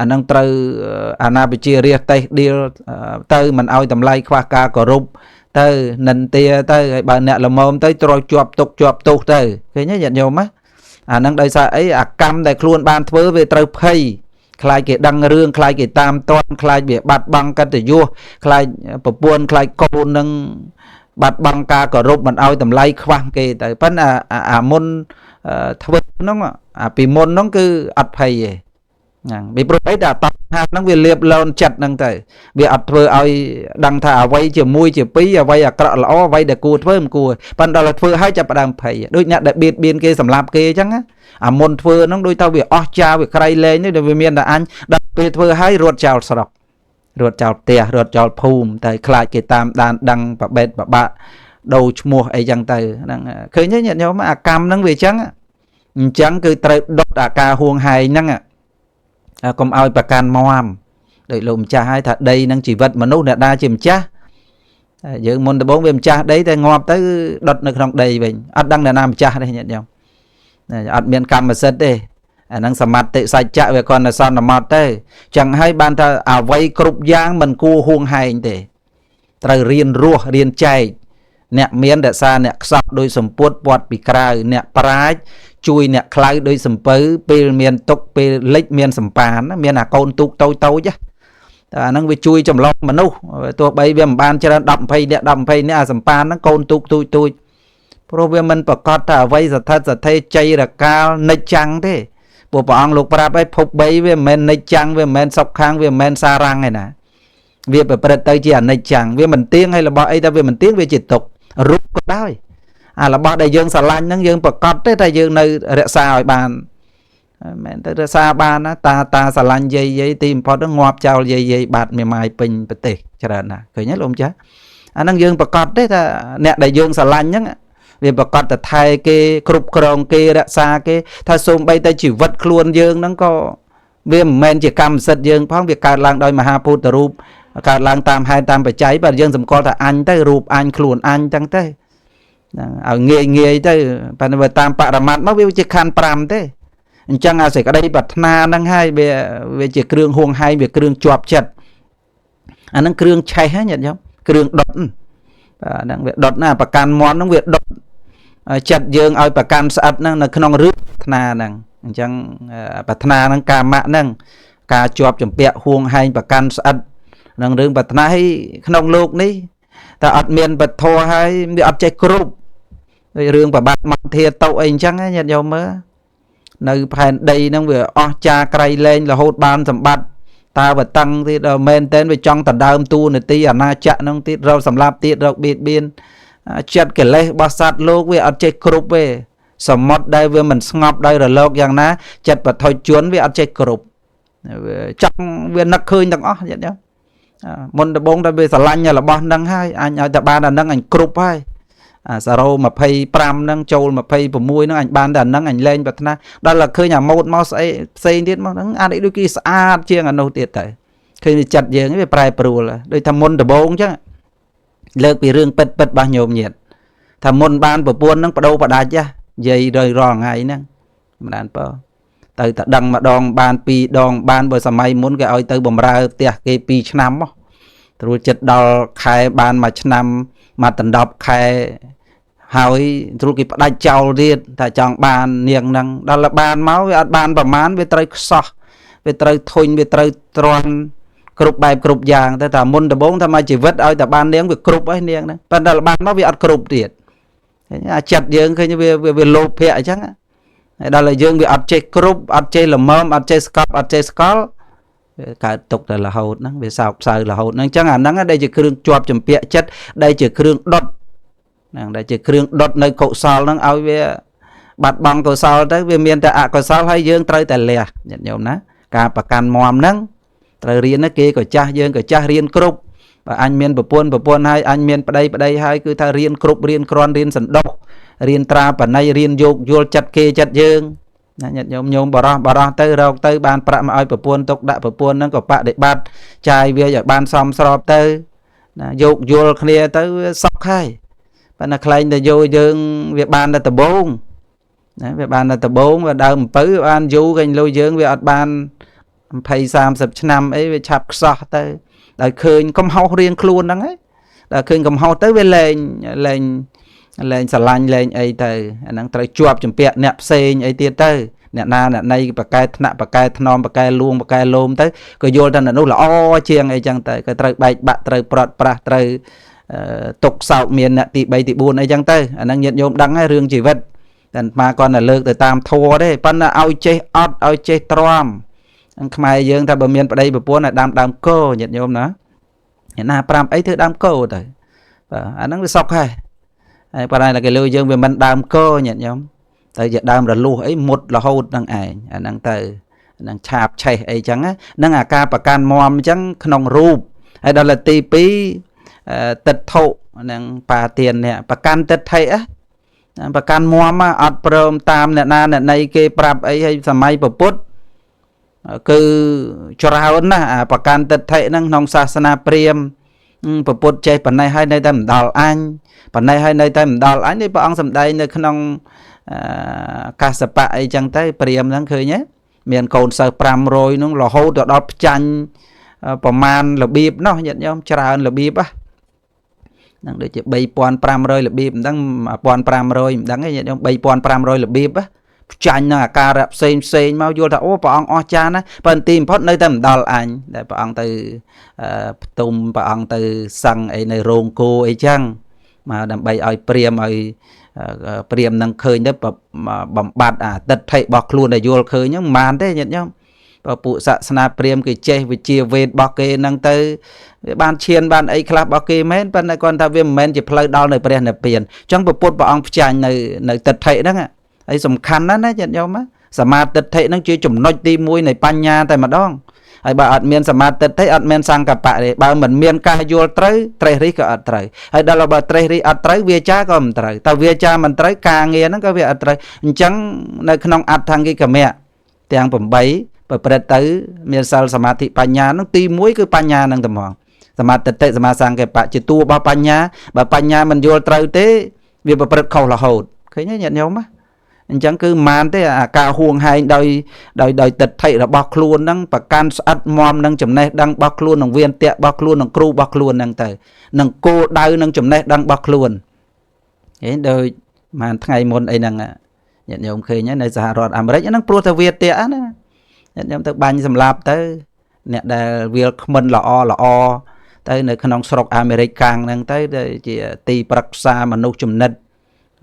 năng từ na bị chia rìa tây đi tới mình ao tầm lay khoa ca cỏ rụp tới nền tia tới bà nè là mồm tới rồi chuột tục tới cái nhớ nhận nhiều má năng đây sao ấy cam đây luôn ban thưa về từ phầy khai cái đăng rương khai cái tam toàn khai bị bạt băng cái từ vua khai buôn khai cô nâng bạt băng ca cỏ rụp mình ao tầm lay khoang kì tại phân môn thưa nó bị môn nó cứ ắt phầy bị bro ấy đã tập ha nó việc liệp lon chặt năng tới việc ắt thưa ai đăng thả vay chiều mui chiều pí vay cọ lõ vay để cua thưa cua phân đó là thưa hai chập đằng phầy đôi nhặt để biệt biên kia sầm lạp kia chăng á môn thưa nó đôi tao việc cha việc cây lên nó về miền là anh đặt về thưa hai ruột chào sọc ruột chào tè ruột chào phùm tại khai cái tam đàn đăng và bệt và bạn đầu mùa ấy chẳng tới khởi nhớ nhận nhau mà cam năng về trắng cứ trời đốt ca huông hay năng còn ao bạc can moam đợi lùm cha hai thật đây năng chỉ vật mà nô nè đa chìm cha giờ môn bốn về cha đấy thì ngọt tới đốt được trong đầy mình ắt đăng là nam cha đây nhận nhau ắt miền cam mà sét đây năng sắm mặt tự sai chạy về còn là sao nằm mặt đây chẳng hay ban ta vay cục giang mình cua huông hay để trời riêng rùa riêng chạy nè miền để xa nè sập đôi sầm puốt bọt bị cài nè prái chui nè khai đôi sầm pứ pe miền tốc pe lệch miền sầm pán miền con tụ tâu chứ năng về chui chầm lông mà nô tua bay về ban cho đậm phay nè sầm pán nó con tụ pro về mình bật cọt vay giật thật thay chay là cao nấy trắng thế bộ bọn lục ra bay phục bay về men nấy trắng về men sọc khang về men sa răng này nè việc về bật tay chỉ nấy trắng về mình tiếng hay là bọn ấy ta về mình tiếng về chỉ tục rút có đau là bọn đại dương xà lanh nó dương bật cọt thế đại dương nơi rẽ xa hỏi bàn mẹ tới xa bàn á ta xà lanh dây tìm phó nó ngoạp chào dây bạt mềm mại bình bật tệ cho nên là khởi nhất luôn chứ nó dương bật cọt thế ta nè đại dương xà lanh nhá vì bà con ta thay cái cục krong kia đã xa cái thay xung bay ta chỉ vật luôn dương nó có vì mình chỉ cầm sật dương phong việc cả làng đôi mà ha put rup cả làng tam hai tam phải cháy và dương dùm con là anh tới rup anh luôn anh chẳng tới ở nghề tới và về tam bạ là mặt nó biết chỉ khăn pram thế chẳng sẽ có đây bật na năng hai về chỉ kêu huông hai về kêu chọp chặt nó kêu chay hết nhận không kêu đột đang việc đột na bạc can món nó việc đột chặt dương ao bạc can sạch năng là không rước na năng chẳng bạc na năng cà mạ năng cà chọp chấm bẹ huông hai bạc can sạch năng rương bạc na hay không lục ní ta ăn miên bạc thô hay bị ăn chay cướp rương bạc bạc mặt thiệt tàu anh chẳng ấy nhận dòng mơ nơi phèn đây năng việc cha cây lên là hốt ban sầm bát ta vật tăng thì men tên về trong tận đam tu này tí na chạ nông tí rau sầm lạp tí rau biệt biên chặt cái lấy bát sát lô về ăn chơi cướp về sầm mót đây về mình ngọc đây rồi lộcយ៉ាងណាchặt vật thôi chuốn về ăn chơi cướp trong về nặc khơi nặc ó vậy đó môn đ bông đây về sả lanh là bao nâng hai anh ở tập ban là nâng ảnh cướp hai sả rô mà phay pram nâng trâu mà phay bùm muôi nó ảnh ban là nâng ảnh lên vật na đó là khơi nhà một mau xây tiết mà nâng ăn đôi khi xa chiêng ăn nô tiệt tại khơi chặt giếng cái prai pru là đôi tham môn đ bông chứ lợp bị rương bật bao nhiêu nhiệt tham môn ban bờ buôn nâng đâu bà đai chứ dây đời ròn ngày nâng mà đàn bờ từ đằng mà đòn ban pi đòn ban bờ sầm mây muốn cái ơi từ bầm ra tiệt cái pi năm rồi chật đào khai ban mà năm mà tận đọc khai ហើយទ្រុលគេផ្ដាច់ចោលទៀតតែចង់បាននាងហ្នឹងដល់បានមកវាអត់បានប្រមាណវាត្រូវខ្សោះវាត្រូវធុញវាត្រូវទ្រាំគ្រប់បែបគ្រប់យ៉ាងទៅតែមុនដំបូងថាមកជីវិតឲ្យតែបាននាងវាគ្រប់ហើយនាងហ្នឹងប៉ុន្តែបានមកវាអត់គ្រប់ទៀតអាចិត្តយើងឃើញវាលោភៈអញ្ចឹងហើយដល់តែយើងវាអត់ចេះគ្រប់អត់ចេះល្មមអត់ចេះស្កប់អត់ចេះស្កល់វាកើតទុកតែរហូតហ្នឹងវាសោកសៅរហូតហ្នឹងអញ្ចឹងអាហ្នឹងដែលជាគ្រឿងជាប់ចម្ពាក់ចិត្តដែលជាគ្រឿងដុតហ្នឹងដែលជាគ្រឿងដុតនៅកុសលហ្នឹងឲ្យវាបាត់បង់កុសលទៅវាមានតែអកុសលហើយយើងត្រូវតែលះញាតិញោមណាការប្រកាន់មមហ្នឹងត្រូវរៀនណាគេក៏ចាស់យើងក៏ចាស់រៀនគ្រប់បើអញមានប្រពន្ធហើយអញមានប្តីហើយគឺថារៀនគ្រប់រៀនគ្រាន់រៀនសន្តោសរៀនត្រាបណៃរៀនយកយល់ចិត្តគេចិត្តយើងណាញាតិញោមបរោះទៅរកទៅបានប្រាក់មកឲ្យប្រពន្ធទុកដាក់ប្រពន្ធហ្នឹងក៏បដិបត្តិចាយវាឲ្យបានសមស្របទៅណាយកយល់គ្នាទៅវាសុខហើយប៉ុន្តែខ្លែងតែយកយើងវាបានតែដំបងណាវាបានតែដំបងវាដើមអំពៅបានយូរគេលុយយើងវាអត់បាន20 30ឆ្នាំអីវាឆាប់ខ្សោះទៅដល់ឃើញកំហុសរៀងខ្លួនហ្នឹងឯងដល់ឃើញកំហុសទៅវាលែងស្រឡាញ់លែងអីទៅអាហ្នឹងត្រូវជាប់ចម្ពាក់អ្នកផ្សេងអីទៀតទៅអ្នកណាអ្នកណីបកែថ្នាក់បកែថ្នមបកែលួងបកែលោមទៅក៏យល់ថានោះល្អជាងអីចឹងទៅក៏ត្រូវបែកបាក់ត្រូវប្រត់ប្រាស់ត្រូវទុកសោកមានអ្នកទី3ទី4អីចឹងទៅអាហ្នឹងញាតិញោមដឹងហើយរឿងជីវិតតែអាត្មាគាត់តែលើកទៅតាមធម៌ទេប៉ុន្តែឲ្យចេះអត់ឲ្យចេះទ្រាំខ្មែរយើងថាបើមានប្តីប្រពន្ធឲ្យដើមគោញាតិញោមណាអ្នកណា5អីធ្វើដើមគោទៅបាទអាហ្នឹងវាសុខហើយប៉ុន្តែគេលើយើងវាមិនដើមគោញាតិញោមទៅជាដើមរលួសអីមុតរហូតហ្នឹងឯងអាហ្នឹងទៅអាហ្នឹងឆាបឆេះអីចឹងហ្នឹងអាការប្រកាន់មមអញ្ចឹងក្នុងរូបហើយដល់ទី2ទិដ្ឋុហ្នឹងបាទាននេះប្រកាន់ទិដ្ឋិប្រកាន់មមអត់ព្រមតាមអ្នកណាអ្នកណីគេប្រាប់អីហើយសម័យពុទ្ធគឺច្រើនណាស់អាប្រកាន់ទិដ្ឋិហ្នឹងក្នុងសាសនាព្រាហ្មណ៍ពុទ្ធចេះប៉ុណ្ណេះហើយនៅតែមិនដល់អញប៉ុណ្ណេះហើយនៅតែមិនដល់អញនេះព្រះអង្គសម្ដែងនៅក្នុងកាសបៈអីចឹងទៅព្រាហ្មណ៍ហ្នឹងឃើញទេមានកូនសិស្ស500ហ្នឹងរហូតដល់ផ្ចាញ់ប្រមាណរបៀបនោះញាតិញោមច្រើនរបៀបហ្នឹងដូចជា3500របៀបមិនដឹង1500មិនដឹងទេញាតិញោម3500របៀបផ្ចាញ់នឹងអាការៈផ្សេងមកយល់ថាអូព្រះអង្គអស្ចារ្យណាប៉ុន្តែទីបំផុតនៅតែមិនដល់អញដែលព្រះអង្គទៅផ្ទុំព្រះអង្គទៅសឹងអីនៅរោងគោអីចឹងមកដើម្បីឲ្យព្រាមនឹងឃើញទៅបំបត្តិអាទិដ្ឋិរបស់ខ្លួនដែលយល់ឃើញហ្នឹងមិនបានទេញាតិញោមបើពួកសាសនាព្រាហ្មណ៍គេចេះវិជាវេទរបស់គេហ្នឹងទៅវាបានឈានបានអីខ្លះរបស់គេមែនប៉ុន្តែគាត់ថាវាមិនមែនជាផ្លូវដល់នៅព្រះនិព្វានអញ្ចឹងពុទ្ធព្រះអង្គផ្ចាញ់នៅទិដ្ឋិហ្នឹងហើយសំខាន់ណាស់ណាញាតិញោមសមាទិដ្ឋិហ្នឹងជាចំណុចទី1នៃបញ្ញាតែម្ដងហើយបើអត់មានសមាទិដ្ឋិអត់មានសង្កបៈទេបើមិនមានការយល់ត្រូវត្រេះរិះក៏អត់ត្រូវហើយដល់បើត្រេះរិះអត់ត្រូវវាចាក៏មិនត្រូវតែវាចាមិនត្រូវការងារហ្នឹងក៏វាអត់ត្រូវអញ្ចឹងនៅក្នុងអដ្ឋង្គិកមៈទាំង8ប្រព្រឹត្តទៅមានសិលសមាធិបញ្ញាហ្នឹងទី1គឺបញ្ញាហ្នឹងតែហ្មងសមាទិដ្ឋិសមាសង្កបៈជាតួរបស់បញ្ញាបើបញ្ញាមិនយល់ត្រូវទេវាប្រព្រឹត្តខុសរហូតឃើញទេញាតិញោមអញ្ចឹងគឺមិនទេអាការហួងហែងដោយទិដ្ឋិរបស់ខ្លួនហ្នឹងប្រកាន់ស្អិតមមនឹងចំណេះដឹងរបស់ខ្លួននឹងវានតៈរបស់ខ្លួននឹងគ្រូរបស់ខ្លួនហ្នឹងទៅនឹងគោលដៅនឹងចំណេះដឹងរបស់ខ្លួនហេដោយប្រហែលថ្ងៃមុនអីហ្នឹងញាតិញោមឃើញនៅសហរដ្ឋអាមេរិកហ្នឹងព្រោះតែវាតៈណាញាតិញោមទៅបាញ់សម្លាប់ទៅអ្នកដែលវាគ្មិនល្អទៅនៅក្នុងស្រុកអាមេរិកកាំងហ្នឹងទៅជាទីប្រឹក្សាមនុស្សចំណិត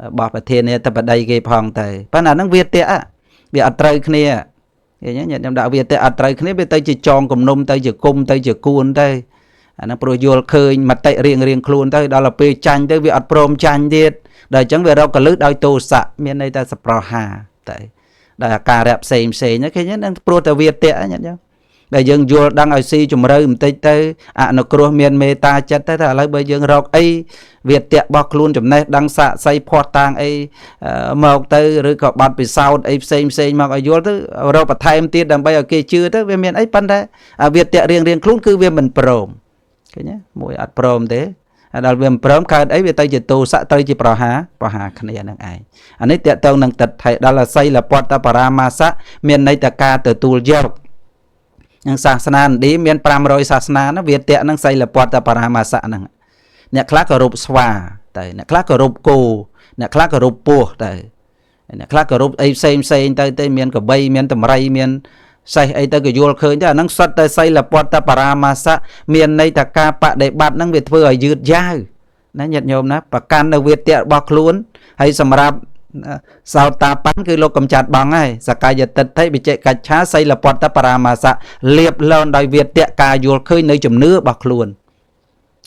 របស់ប្រធានាធិបតីគេផងទៅប៉ុន្តែអាហ្នឹងវាតៈវាអត់ត្រូវគ្នាឃើញញាតិញោមដាក់វាតៈអត់ត្រូវគ្នាវាទៅជាចងគំនុំទៅជាគុំទៅជាគួនទៅអាហ្នឹងព្រោះយល់ឃើញមតិរៀងខ្លួនទៅដល់ទៅពេលចាញ់ទៅវាអត់ព្រមចាញ់ទៀតដល់អញ្ចឹងវារកកលឹះដោយទោសៈមានន័យថាសប្រហាទៅដោយអាការៈផ្សេងឃើញហ្នឹងព្រោះតែវាតៈញាតិញោមដែលយើងយល់ដឹងឲ្យស៊ីជំរឿបន្តិចទៅអនុគ្រោះមានមេត្តាចិត្តទៅតែឥឡូវបើយើងរកអីវាតៈរបស់ខ្លួនចំណេះដឹងសាកសីផាត់តាងអីមកទៅឬក៏បាត់ពិសោធន៍អីផ្សេងមកឲ្យយល់ទៅរកបន្ថែមទៀតដើម្បីឲ្យគេជឿទៅវាមានអីប៉ុន្តែវាតៈរៀងខ្លួនគឺវាមិនព្រមឃើញទេមួយអត់ព្រមទេហើយដល់វាមិនព្រមកើតអីវាទៅជាទោសៈទៅជាប្រហាគ្នានឹងឯងអានេះតកតងនឹងទិដ្ឋិដល់សីលពតបរាមាសៈមានន័យថាការទទួលយកនឹងសាសនាឥណ្ឌាមាន500សាសនាណាវាតៈនឹងសីលពតបរាមាសៈហ្នឹងអ្នកខ្លះក៏រូបស្វា ទៅអ្នកខ្លះគោរពគោអ្នកខ្លះគោរពពស់ទៅអ្នកខ្លះគោរពអីផ្សេងទៅមានក្របីមានតម្រៃមានសេះអីទៅក៏យល់ឃើញទៅអាហ្នឹងសុទ្ធតែសីលពតបរាមាសៈមានន័យថាការបដិបត្តិហ្នឹងវាធ្វើឲ្យយឺតយ៉ាវណាញាតិញោមណាប្រកាន់នៅវាទៈរបស់ខ្លួនហើយសម្រាប់សោតាប័នគឺលោកកំចាត់បងហើយសកាយតិដ្ឋិវិជិកិច្ឆាសីលពតបរាមាសៈលៀបលន់ដោយវាទៈការយល់ឃើញនៅជំនឿរបស់ខ្លួន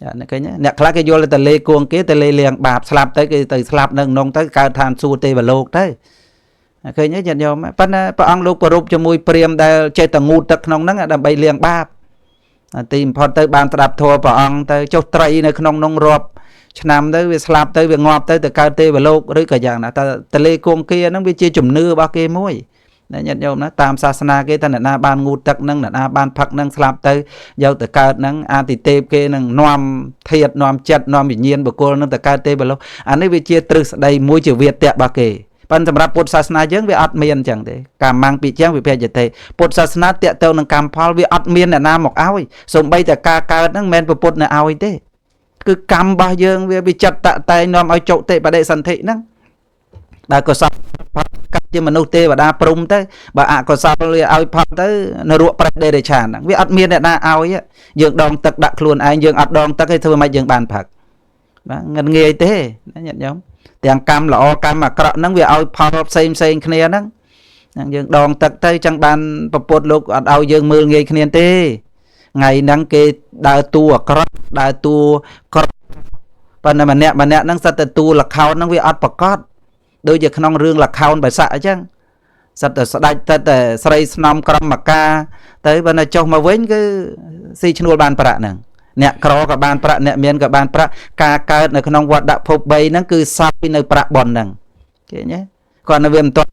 ចាអ្នកឃើញអ្នកខ្លះគេយល់ទៅលេគួងគេទៅលេលៀងបាបស្លាប់ទៅគេទៅស្លាប់នៅក្នុងទៅកើតឋានសួគ៌ទេវលោកទៅឃើញទេញាតិញោមប៉ុន្តែព្រះអង្គលោកប្រពជាមួយព្រាហ្មណ៍ដែលចេះតែងូតទឹកក្នុងហ្នឹងដើម្បីលៀងបាបទីបំផុតទៅបានស្ដាប់ធម៌ព្រះអង្គទៅចុះត្រីនៅក្នុងនោះរាប់ឆ្នាំទៅវាស្លាប់ទៅវាងាប់ទៅកើតទេវលោកឬក៏យ៉ាងណាតែតលេគង្គាហ្នឹងវាជាជំនឿរបស់គេមួយណាញាតិញោមណាតាមសាសនាគេថាអ្នកណាបានងូតទឹកហ្នឹងអ្នកណាបានផឹកហ្នឹងស្លាប់ទៅយកទៅកើតហ្នឹងអាទិទេពគេនឹងនាំធាតុនាំចិត្តនាំវិញ្ញាណបុគ្គលហ្នឹងទៅកើតទេវលោកអានេះវាជាទ្រឹស្ដីមួយជាវាទៈរបស់គេប៉ុន្តែសម្រាប់ពុទ្ធសាសនាយើងវាអត់មានអញ្ចឹងទេកម្មមាំងពីចឹងវិភេយតិពុទ្ធសាសនាតាក់ទងនឹងកម្មផលវាអត់មានអ្នកណាមកឲ្យសូម្បីតែការកើតហ្នឹងមិនមែនពុទ្ធនៅឲ្យទេគឺកម្មរបស់យើងវាចិត្តតតែងនាំឲ្យចុតិបដិសន្ធិហ្នឹងបើកុសលកាត់ជាមនុស្សទេវតាព្រំទៅបើអកុសលវាឲ្យផុតទៅនរកប្រេតដេរឆានហ្នឹងវាអត់មានអ្នកណាឲ្យយើងដងទឹកដាក់ខ្លួនឯងយើងអត់ដងទឹកឲ្យធ្វើម៉េចយើងបានផឹកបាទងិនងាយទេណាញាតិញោមទាំងកម្មល្អកម្មអាក្រក់ហ្នឹងវាឲ្យផលផ្សេងគ្នាហ្នឹងយើងដងទឹកទៅចឹងបានពពុទ្ធលោកអត់ឲ្យយើងមើលងាយគ្នាទេថ្ងៃហ្នឹងគេដើរតួអាក្រក់ដើរតួក្រក់ប៉ុន្តែម្នាក់ហ្នឹងសិតតែតួលខោនហ្នឹងវាអត់ប្រកបដូចជាក្នុងរឿងលខោនបិស័កអញ្ចឹងសិតតែស្ដាច់សិតតែស្រីស្នំក្រមការទៅបើនៅចុះមកវិញគឺស៊ីឈ្នួលបានប្រាក់ហ្នឹងអ្នកក្រក៏បានប្រាក់អ្នកមានក៏បានប្រាក់ការកើតនៅក្នុងវត្តភព3ហ្នឹងគឺសោយនៅប្រាក់ប៉ុនហ្នឹងឃើញទេគាត់នៅវាមិនទាន់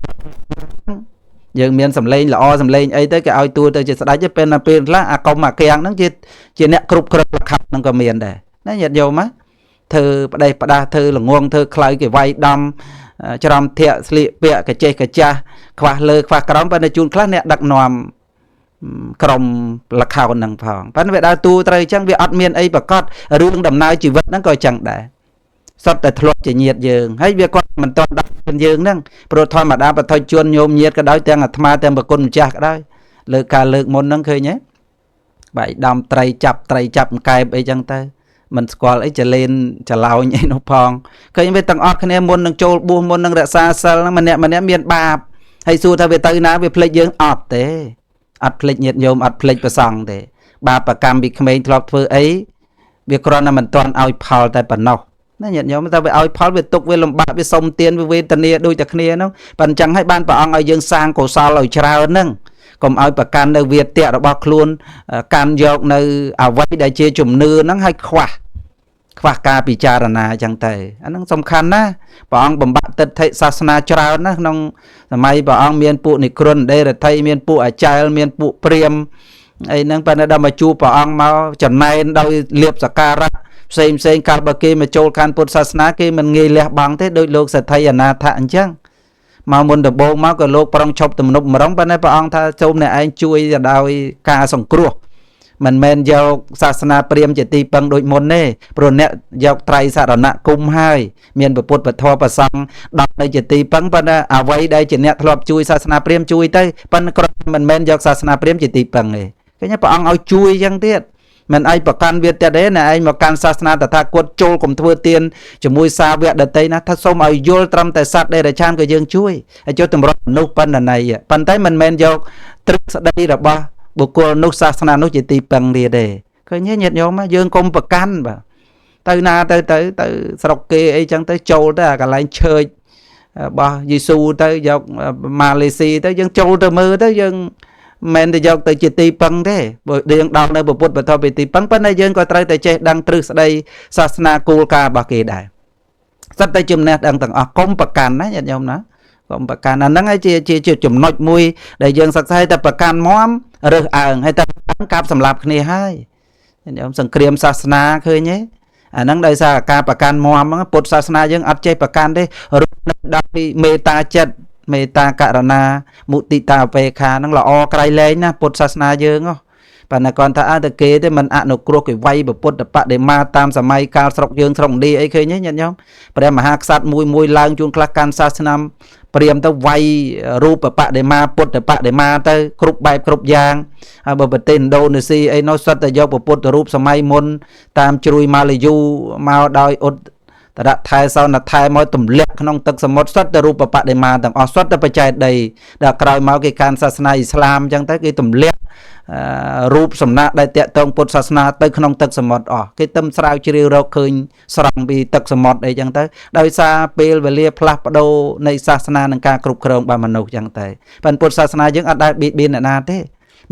យើងមានសម្លេងល្អសម្លេងអីទៅគេឲ្យទួទៅជាស្ដេចទៅពេលខ្លះអាកុំអាកៀងហ្នឹងជាអ្នកគ្រប់គ្រងលខោនហ្នឹងក៏មានដែរណាញាតិញោមណាធ្វើផ្ដេសផ្ដាស់ធ្វើល្ងងធ្វើខ្លៅគេវាយដំច្រំធាក់ស្លៀកពាក់កចេះកចាស់ខ្វះលើខ្វះក្រោមប៉ុន្តែជួនខ្លះអ្នកដឹកនាំក្រុមលខោនហ្នឹងផងប៉ុន្តែវាដើរទូត្រូវអញ្ចឹងវាអត់មានអីប្រកបរឿងដំណើរជីវិតហ្នឹងក៏អញ្ចឹងដែរសុទ្ធតែធ្លាប់ជាញាតិយើងហើយវាគាត់មិនទាន់ដល់យើងហ្នឹងព្រោះធម្មតាបទជនញោមញាតិក៏ដោយទាំងអាត្មាទាំងប្រគុណម្ចាស់ក៏ដោយលើការលើកមុនហ្នឹងឃើញទេបែកដំត្រីចាប់កែបអីចឹងទៅមិនស្គាល់អីចលេនចឡោញអីនោះផងឃើញវាទាំងអស់គ្នាមុននឹងចូលបួសមុននឹងរក្សាសិលម្នាក់មានបាបហើយសួរថាវាទៅណាវាភ្លេចយើងអត់ទេអត់ភ្លេចញាតិញោមអត់ភ្លេចប្រសង់ទេបាបកម្មពីក្មេងធ្លាប់ធ្វើអីវាគ្រាន់តែមិនទាន់ឲ្យផលតែប៉ុណ្ណោះណាញាតិញោមតែវាឲ្យផលវាទុកវាលំបាកវាសុំទានវាវេទនាដូចតែគ្នាហ្នឹងប៉ុន្តែអញ្ចឹងហើយបានព្រះអង្គឲ្យយើងសាងកុសលឲ្យច្រើនហ្នឹងកុំឲ្យប្រកាន់នៅវាទៈរបស់ខ្លួនកាន់យកនៅអវ័យដែលជាជំនឿហ្នឹងឲ្យខ្វះការពិចារណាអញ្ចឹងទៅអាហ្នឹងសំខាន់ណាព្រះអង្គបំបត្តិទិដ្ឋិសាសនាច្រើនណាក្នុងសម័យព្រះអង្គមានពួកនិក្រុនដេរថៃមានពួកអាចារ្យមានពួកព្រាហ្មណ៍អីហ្នឹងប៉ុន្តែដល់មកជួបព្រះអង្គមកចំណែនដោយលៀបសក្ការៈផ្សេងកាលបើគេមកចូលកាន់ពុទ្ធសាសនាគេមិនងាយលះបង់ទេដោយលោកសទ្ធិអនាថអញ្ចឹងមកមុនដំបូងមកក៏លោកប្រងឈប់ទំនប់ម្ដងប៉ុន្តែព្រះអង្គថាសូមអ្នកឯងជួយដោយការសង្គ្រោះមិនមែនយកសាសនាព្រាហ្មណ៍ជាទីពឹងដូចមុនទេព្រោះអ្នកយកត្រៃសរណគមហើយមានពុទ្ធពធប្រសង្ឃដល់នៅជាទីពឹងប៉ុន្តែអ្វីដែលជាអ្នកធ្លាប់ជួយសាសនាព្រាហ្មណ៍ជួយទៅប៉ុន្តែគ្រាន់មិនមែនយកសាសនាព្រាហ្មណ៍ជាទីពឹងទេឃើញព្រះអង្គឲ្យជួយអញ្ចឹងទៀតមិនឲ្យប្រកាន់វាទៈទេណាឯងមកកាន់សាសនាតថាគតចូលកុំធ្វើទានជាមួយសាវកដតីណាថាសូមឲ្យយល់ត្រឹមតែសត្វដេរឆានក៏យើងជួយឲ្យចូលតម្រុំមនុស្សប៉ុណ្ណីប៉ុន្តែមិនមែនយកទ្រឹស្ដីរបស់បុគ្គលនោះសាសនានោះជាទីពឹងទៀតទេឃើញទេញាតិញោមយើងកុំប្រកាន់បាទទៅណាទៅស្រុកគេអីចឹងទៅចូលទៅអាកន្លែងឆើចរបស់យេស៊ូទៅយកម៉ាឡេស៊ីទៅយើងចូលទៅមើលទៅយើងមិនទៅយកទៅជាទីពឹងទេបើយើងដល់នៅពុទ្ធបទពីទីពឹងប៉ុន្តែយើងក៏ត្រូវតែចេះដឹងទ្រឹស្ដីសាសនាគោលការណ៍របស់គេដែរសិតតែចំណេះដឹងទាំងអស់កុំប្រកាន់ណាញាតិញោមណាកុំប្រកាន់អាហ្នឹងឯងជាចំណុចមួយដែលយើងសិក្សាតែប្រកាន់មមរើសអើងហើយតែកាប់សម្លាប់គ្នាហើយញាតិញោមសង្គ្រាមសាសនាឃើញទេអាហ្នឹងដោយសារការប្រកាន់មមហ្នឹងពុទ្ធសាសនាយើងអត់ចេះប្រកាន់ទេរត់ដល់ពីមេត្តាចិត្តមេត្តាករណាមុទិតាឧបេក្ខាហ្នឹងល្អក្រៃលែងណាពុទ្ធសាសនាយើង ប៉ុន្តែគាត់ថាតែគេទេមិនអនុគ្រោះគេវាយពុទ្ធបដិមាតាមសម័យកាលស្រុកយើងស្រុកឥណ្ឌាអីឃើញទេញាតិញោមព្រះមហាក្សត្រមួយឡើងជួនខ្លះកាន់សាសនាព្រាហ្មណ៍ទៅវាយរូបបដិមាពុទ្ធបដិមាទៅគ្រប់បែបគ្រប់យ៉ាងហើយបើប្រទេសឥណ្ឌូនេស៊ីអីនោះសុទ្ធតែយកពុទ្ធរូបសម័យមុនតាមជ្រួយម៉ាឡាយូមកដោយឧត្តរថែសោណថែមកទម្លាក់ក្នុងទឹកសមុទ្រសុទ្ធតែរូបបដិមាទាំងអស់សុទ្ធតែបច្ច័យដីដល់ក្រោយមកគេកាន់សាសនាអ៊ីស្លាមអញ្ចឹងទៅគេទម្លាក់រូបសំណាកដែលតាក់ទងពុទ្ធសាសនាទៅក្នុងទឹកសមុទ្រអស់គេទៅស្រាវជ្រាវរកឃើញស្រង់ពីទឹកសមុទ្រអីចឹងទៅដោយសារពេលវេលាផ្លាស់ប្ដូរនៃសាសនានិងការគ្រប់គ្រងរបស់មនុស្សចឹងទៅប៉ុន្តែពុទ្ធសាសនាយើងអត់ដែលបៀតបៀនអ្នកណាទេ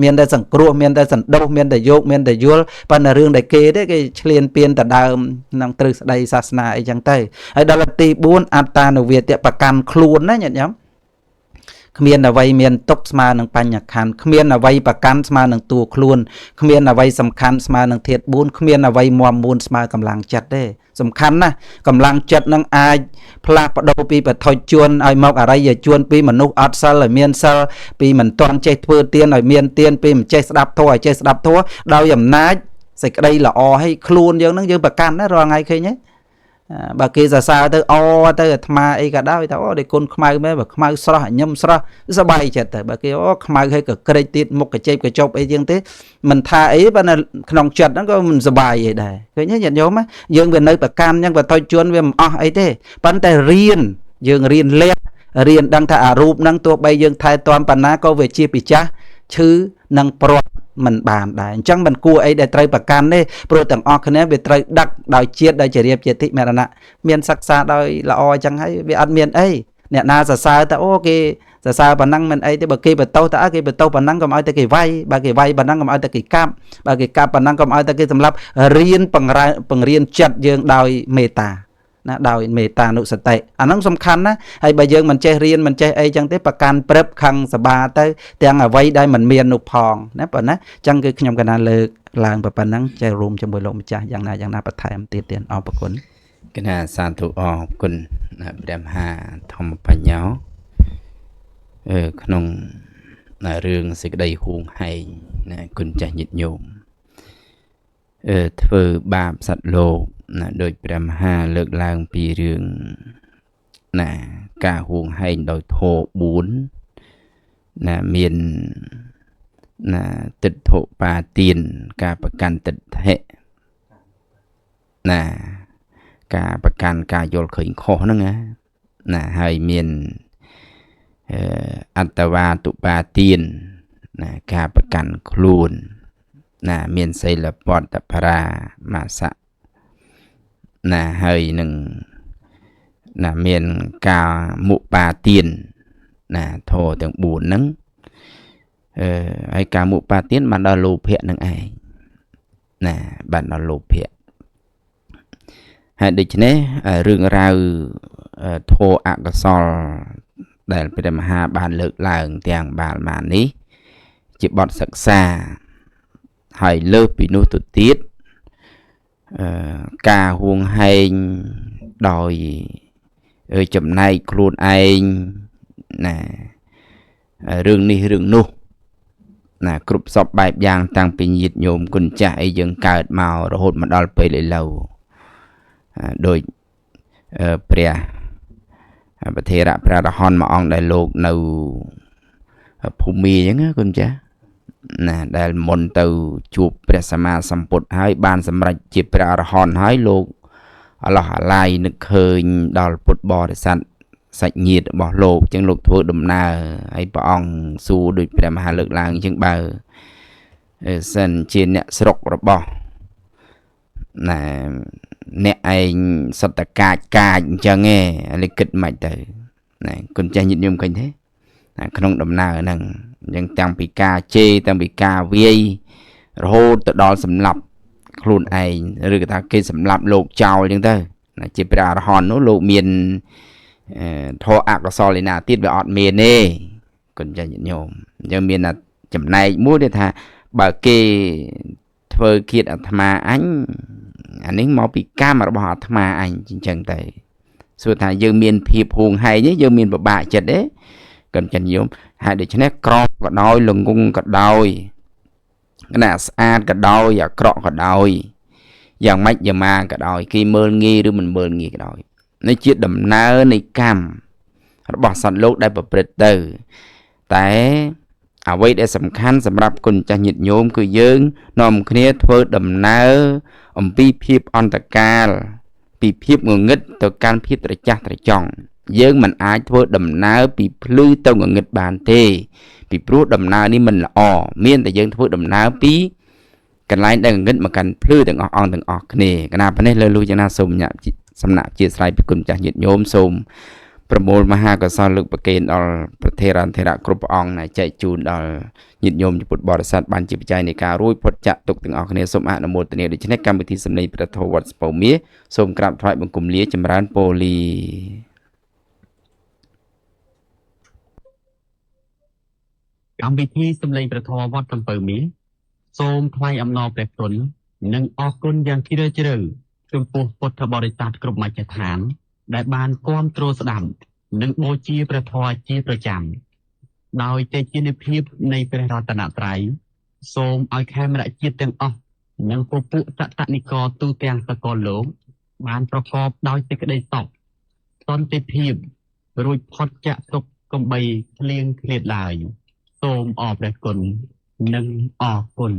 មានតែសង្គ្រោះមានតែសន្តោសមានតែយកមានតែយល់ប៉ុន្តែរឿងដែលគេទេគេឆ្លៀនពៀនទៅដើមក្នុងទ្រឹស្ដីសាសនាអីចឹងទៅហើយដល់ទី4អត្តានុវាទៈប្រកាន់ខ្លួនណាញាតិញោមគ្មានអ្វីមានទុកស្មើនឹងបញ្ញខណ្ឌគ្មានអ្វីប្រកាន់ស្មើនឹងតួខ្លួនគ្មានអ្វីសំខាន់ស្មើនឹងធាតុ4គ្មានអ្វីមាំមួនស្មើកម្លាំងចិត្តទេសំខាន់ណាស់កម្លាំងចិត្តនឹងអាចផ្លាស់ប្ដូរពីបឋិជនឲ្យមកអរិយជនពីមនុស្សអត់សិលឲ្យមានសិលពីមិនទាន់ចេះធ្វើទានឲ្យមានទានពីមិនចេះស្ដាប់ធម៌ឲ្យចេះស្ដាប់ធម៌ដោយអំណាចសេចក្តីល្អឲ្យខ្លួនយើងនឹងយើងប្រកាន់ណារាល់ថ្ងៃឃើញទេបើគេសរសើរទៅទៅអាត្មាអីក៏ដោយថាអូដែលគុណខ្មៅមែនបើខ្មៅស្រស់ញឹមស្រស់សប្បាយចិត្តទៅបើគេខ្មៅឲ្យក៏ក្រេកទៀតមុខកញ្ចេបកញ្ចប់អីចឹងទេមិនថាអីបើនៅក្នុងចិត្តហ្នឹងក៏មិនសប្បាយអីដែរឃើញទេញាតិញោមយើងវានៅប្រកាន់អញ្ចឹងបទជនវាមិនអស់អីទេប៉ុន្តែយើងរៀនលះរៀនដឹងថាអារូបហ្នឹងទោះបីយើងថែទាំប៉ុណ្ណាក៏វាជាពិចាស់ឈឺនិងព្រាត់មិនបានដែរអញ្ចឹងមិនគួរអីដែលត្រូវប្រកាន់ទេព្រោះទាំងអស់គ្នាវាត្រូវដឹកដោយជាតិដោយជារៀបជាតិមរណៈមានសិក្សាដោយល្អអញ្ចឹងហើយវាអត់មានអីអ្នកណាសរសើរតែអូគេសរសើរប៉ុណ្ណឹងមិនអីទេបើគេបន្ទោសតើគេបន្ទោសប៉ុណ្ណឹងកុំឲ្យតែគេវាយបើគេវាយប៉ុណ្ណឹងកុំឲ្យតែគេកាប់បើគេកាប់ប៉ុណ្ណឹងកុំឲ្យតែគេសម្លាប់រៀនបង្រៀនចិត្តយើងដោយមេត្តាណាដោយមេត្តានុសតិអាហ្នឹងសំខាន់ណាហើយបើយើងមិនចេះរៀនមិនចេះអីចឹងទេប្រកាន់ព្រឹបខឹងសបាទៅទាំងអ្វីដែលមិនមាននោះផងណាប៉ុណ្ណាចឹងគឺខ្ញុំកណាលើកឡើងប៉ុណ្ណឹងចេះរួមជាមួយលោកម្ចាស់យ៉ាងណាបន្ថែមទៀតអរគុណគណៈសាធុអរគុណព្រះមហាធម្មបញ្ញោក្នុងរឿងសេចក្តីហួងហែងណាគុណចាស់ញាតិញោមធ្វើបាបសត្វលោកណាដោយព្រះមហាលើកឡើងពីរឿងណាការហួងហែងដោយធម៌4ណាមានណាទិដ្ឋុបាទានការប្រកាន់ទិដ្ឋិណាការប្រកាន់ការយល់ឃើញខុសហ្នឹងណាហើយមានអត្តវាទុបាទានណាការប្រកាន់ខ្លួនណាមានសិលពតបរាមាសៈណាហើយនឹងណាមានការមុបាទានណាធម៌ទាំង4ហ្នឹងហើយការមុបាទានបានដល់លោភៈនឹងឯងណាបានដល់លោភៈហើយដូច្នេះរឿងរ៉ាវធម៌អកុសលដែលព្រះមហាបានលើកឡើងទាំងបាលមាននេះជាបទសិក្សាហើយលើសពីនោះទៅទៀតការហួងហែងដោយចំណែកខ្លួនឯងណារឿងនេះរឿងនោះណាគ្រប់សពបែបយ៉ាងតាំងពីញាតិញោមគុណចាស់អីយើងកើតមករហូតមកដល់ពេលឥឡូវដោយព្រះប្រធេរៈព្រះរហន្តមួយអង្គដែលលោកនៅភូមិអញ្ចឹងគុណចាស់ណាដែលមុនទៅជួបព្រះសម្មាសម្ពុទ្ធហើយបានសម្រេចជាព្រះអរហន្តហើយលោកអឡោះអាឡាយនឹកឃើញដល់ពុទ្ធបរិស័ទសាច់ញាតិរបស់លោកអញ្ចឹងលោកធ្វើដំណើរហើយព្រះអង្គសួរដូចព្រះមហាលើកឡើងអញ្ចឹងបើសិនជាអ្នកស្រុករបស់ណាអ្នកឯងសតកាចអញ្ចឹងឯងគិតមិនទៅណាគុណចាស់ញាតិញោមឃើញទេក្នុងដំណើរហ្នឹងអញ្ចឹងតាំងពីការជេរតាំងពីការវាយរហូតទៅដល់សម្លាប់ខ្លួនឯងឬក៏ថាគេសម្លាប់លោកចោលអញ្ចឹងទៅជាព្រះអរហន្តនោះលោកមានធម៌អកុសលឯណាទៀតវាអត់មានទេគុណចាស់ញាតិញោមអញ្ចឹងមានចំណែកមួយដែលថាបើគេធ្វើគៀតអាត្មាអញអានេះមកពីកម្មរបស់អាត្មាអញអញ្ចឹងទៅសួរថាយើងមានភាពហួងហែងទេយើងមានពិបាកចិត្តទេគុណចាស់ញាតិញោមហើយដូច្នេះក្រក៏ដោយល្ងងក៏ដោយ ណាស្អាតក៏ដោយអាក្រក់ក៏ដោយយ៉ាងម៉េចយ៉ាងម៉ាក៏ដោយគេមើលងាយឬមិនមើលងាយក៏ដោយនេះជាដំណើរនៃកម្មរបស់សត្វលោកដែលប្រព្រឹត្តទៅតែអ្វីដែលសំខាន់សម្រាប់គុណចាស់ញាតិញោមគឺយើងនាំគ្នាធ្វើដំណើរអំពីភាពអន្តកាលពីភាពងងឹតទៅកាន់ភាពត្រចះត្រចង់យើងមិនអាចធ្វើដំណើរពីភ្លឺទៅងងឹតបានទេពីព្រោះដំណើរនេះមិនល្អមានតែយើងធ្វើដំណើរពីកន្លែងដែលងងឹតមកកាន់ភ្លឺទាំងអស់អង្គទាំងអស់គ្នាកណាប៉ុណ្ណេះលើលូយ៉ាងណាសូមញាក់សំណាក់ជាស្រ័យពីគុណចាស់ញាតិញោមសូមប្រមូលមហាកុសលលើកប្រគេនដល់ប្រធេរអធិរៈគ្រប់ព្រះអង្គចែកជូនដល់ញាតិញោមពុទ្ធបរិស័ទបានជាបច្ច័យនៃការរួចផុតចាកទុកទាំងអស់គ្នាសូមអនុមោទនាដូច្នេះកម្មវិធីសម្លេងព្រះធម៌វត្តស្ពៅមាសសូមក្រាបថ្វាយបង្គំលាចម្រើនពរលាកម្មវិធីសម្លេងព្រះធម៌វត្តសំពៅមាសសូមថ្លែងអំណរព្រះគុណនិងអរគុណយ៉ាងជ្រាលជ្រៅចំពោះពុទ្ធបរិស័ទគ្រប់មជ្ឈដ្ឋានដែលបានគាំទ្រស្ដាប់និងបូជាព្រះធម៌ជាប្រចាំដោយទេជានិភាពនៃព្រះរតនត្រ័យសូមឲ្យខេមរៈជាតិទាំងអស់និងពពួកសតនិកទូទាំងសកលលោកបានប្រកបដោយសេចក្តីសុខសន្តិភាពរួចផុតចាកទុក្ខកំបីឃ្លៀងឃ្លាតឡើយសូមអរព្រះគុណនិងអរគុណ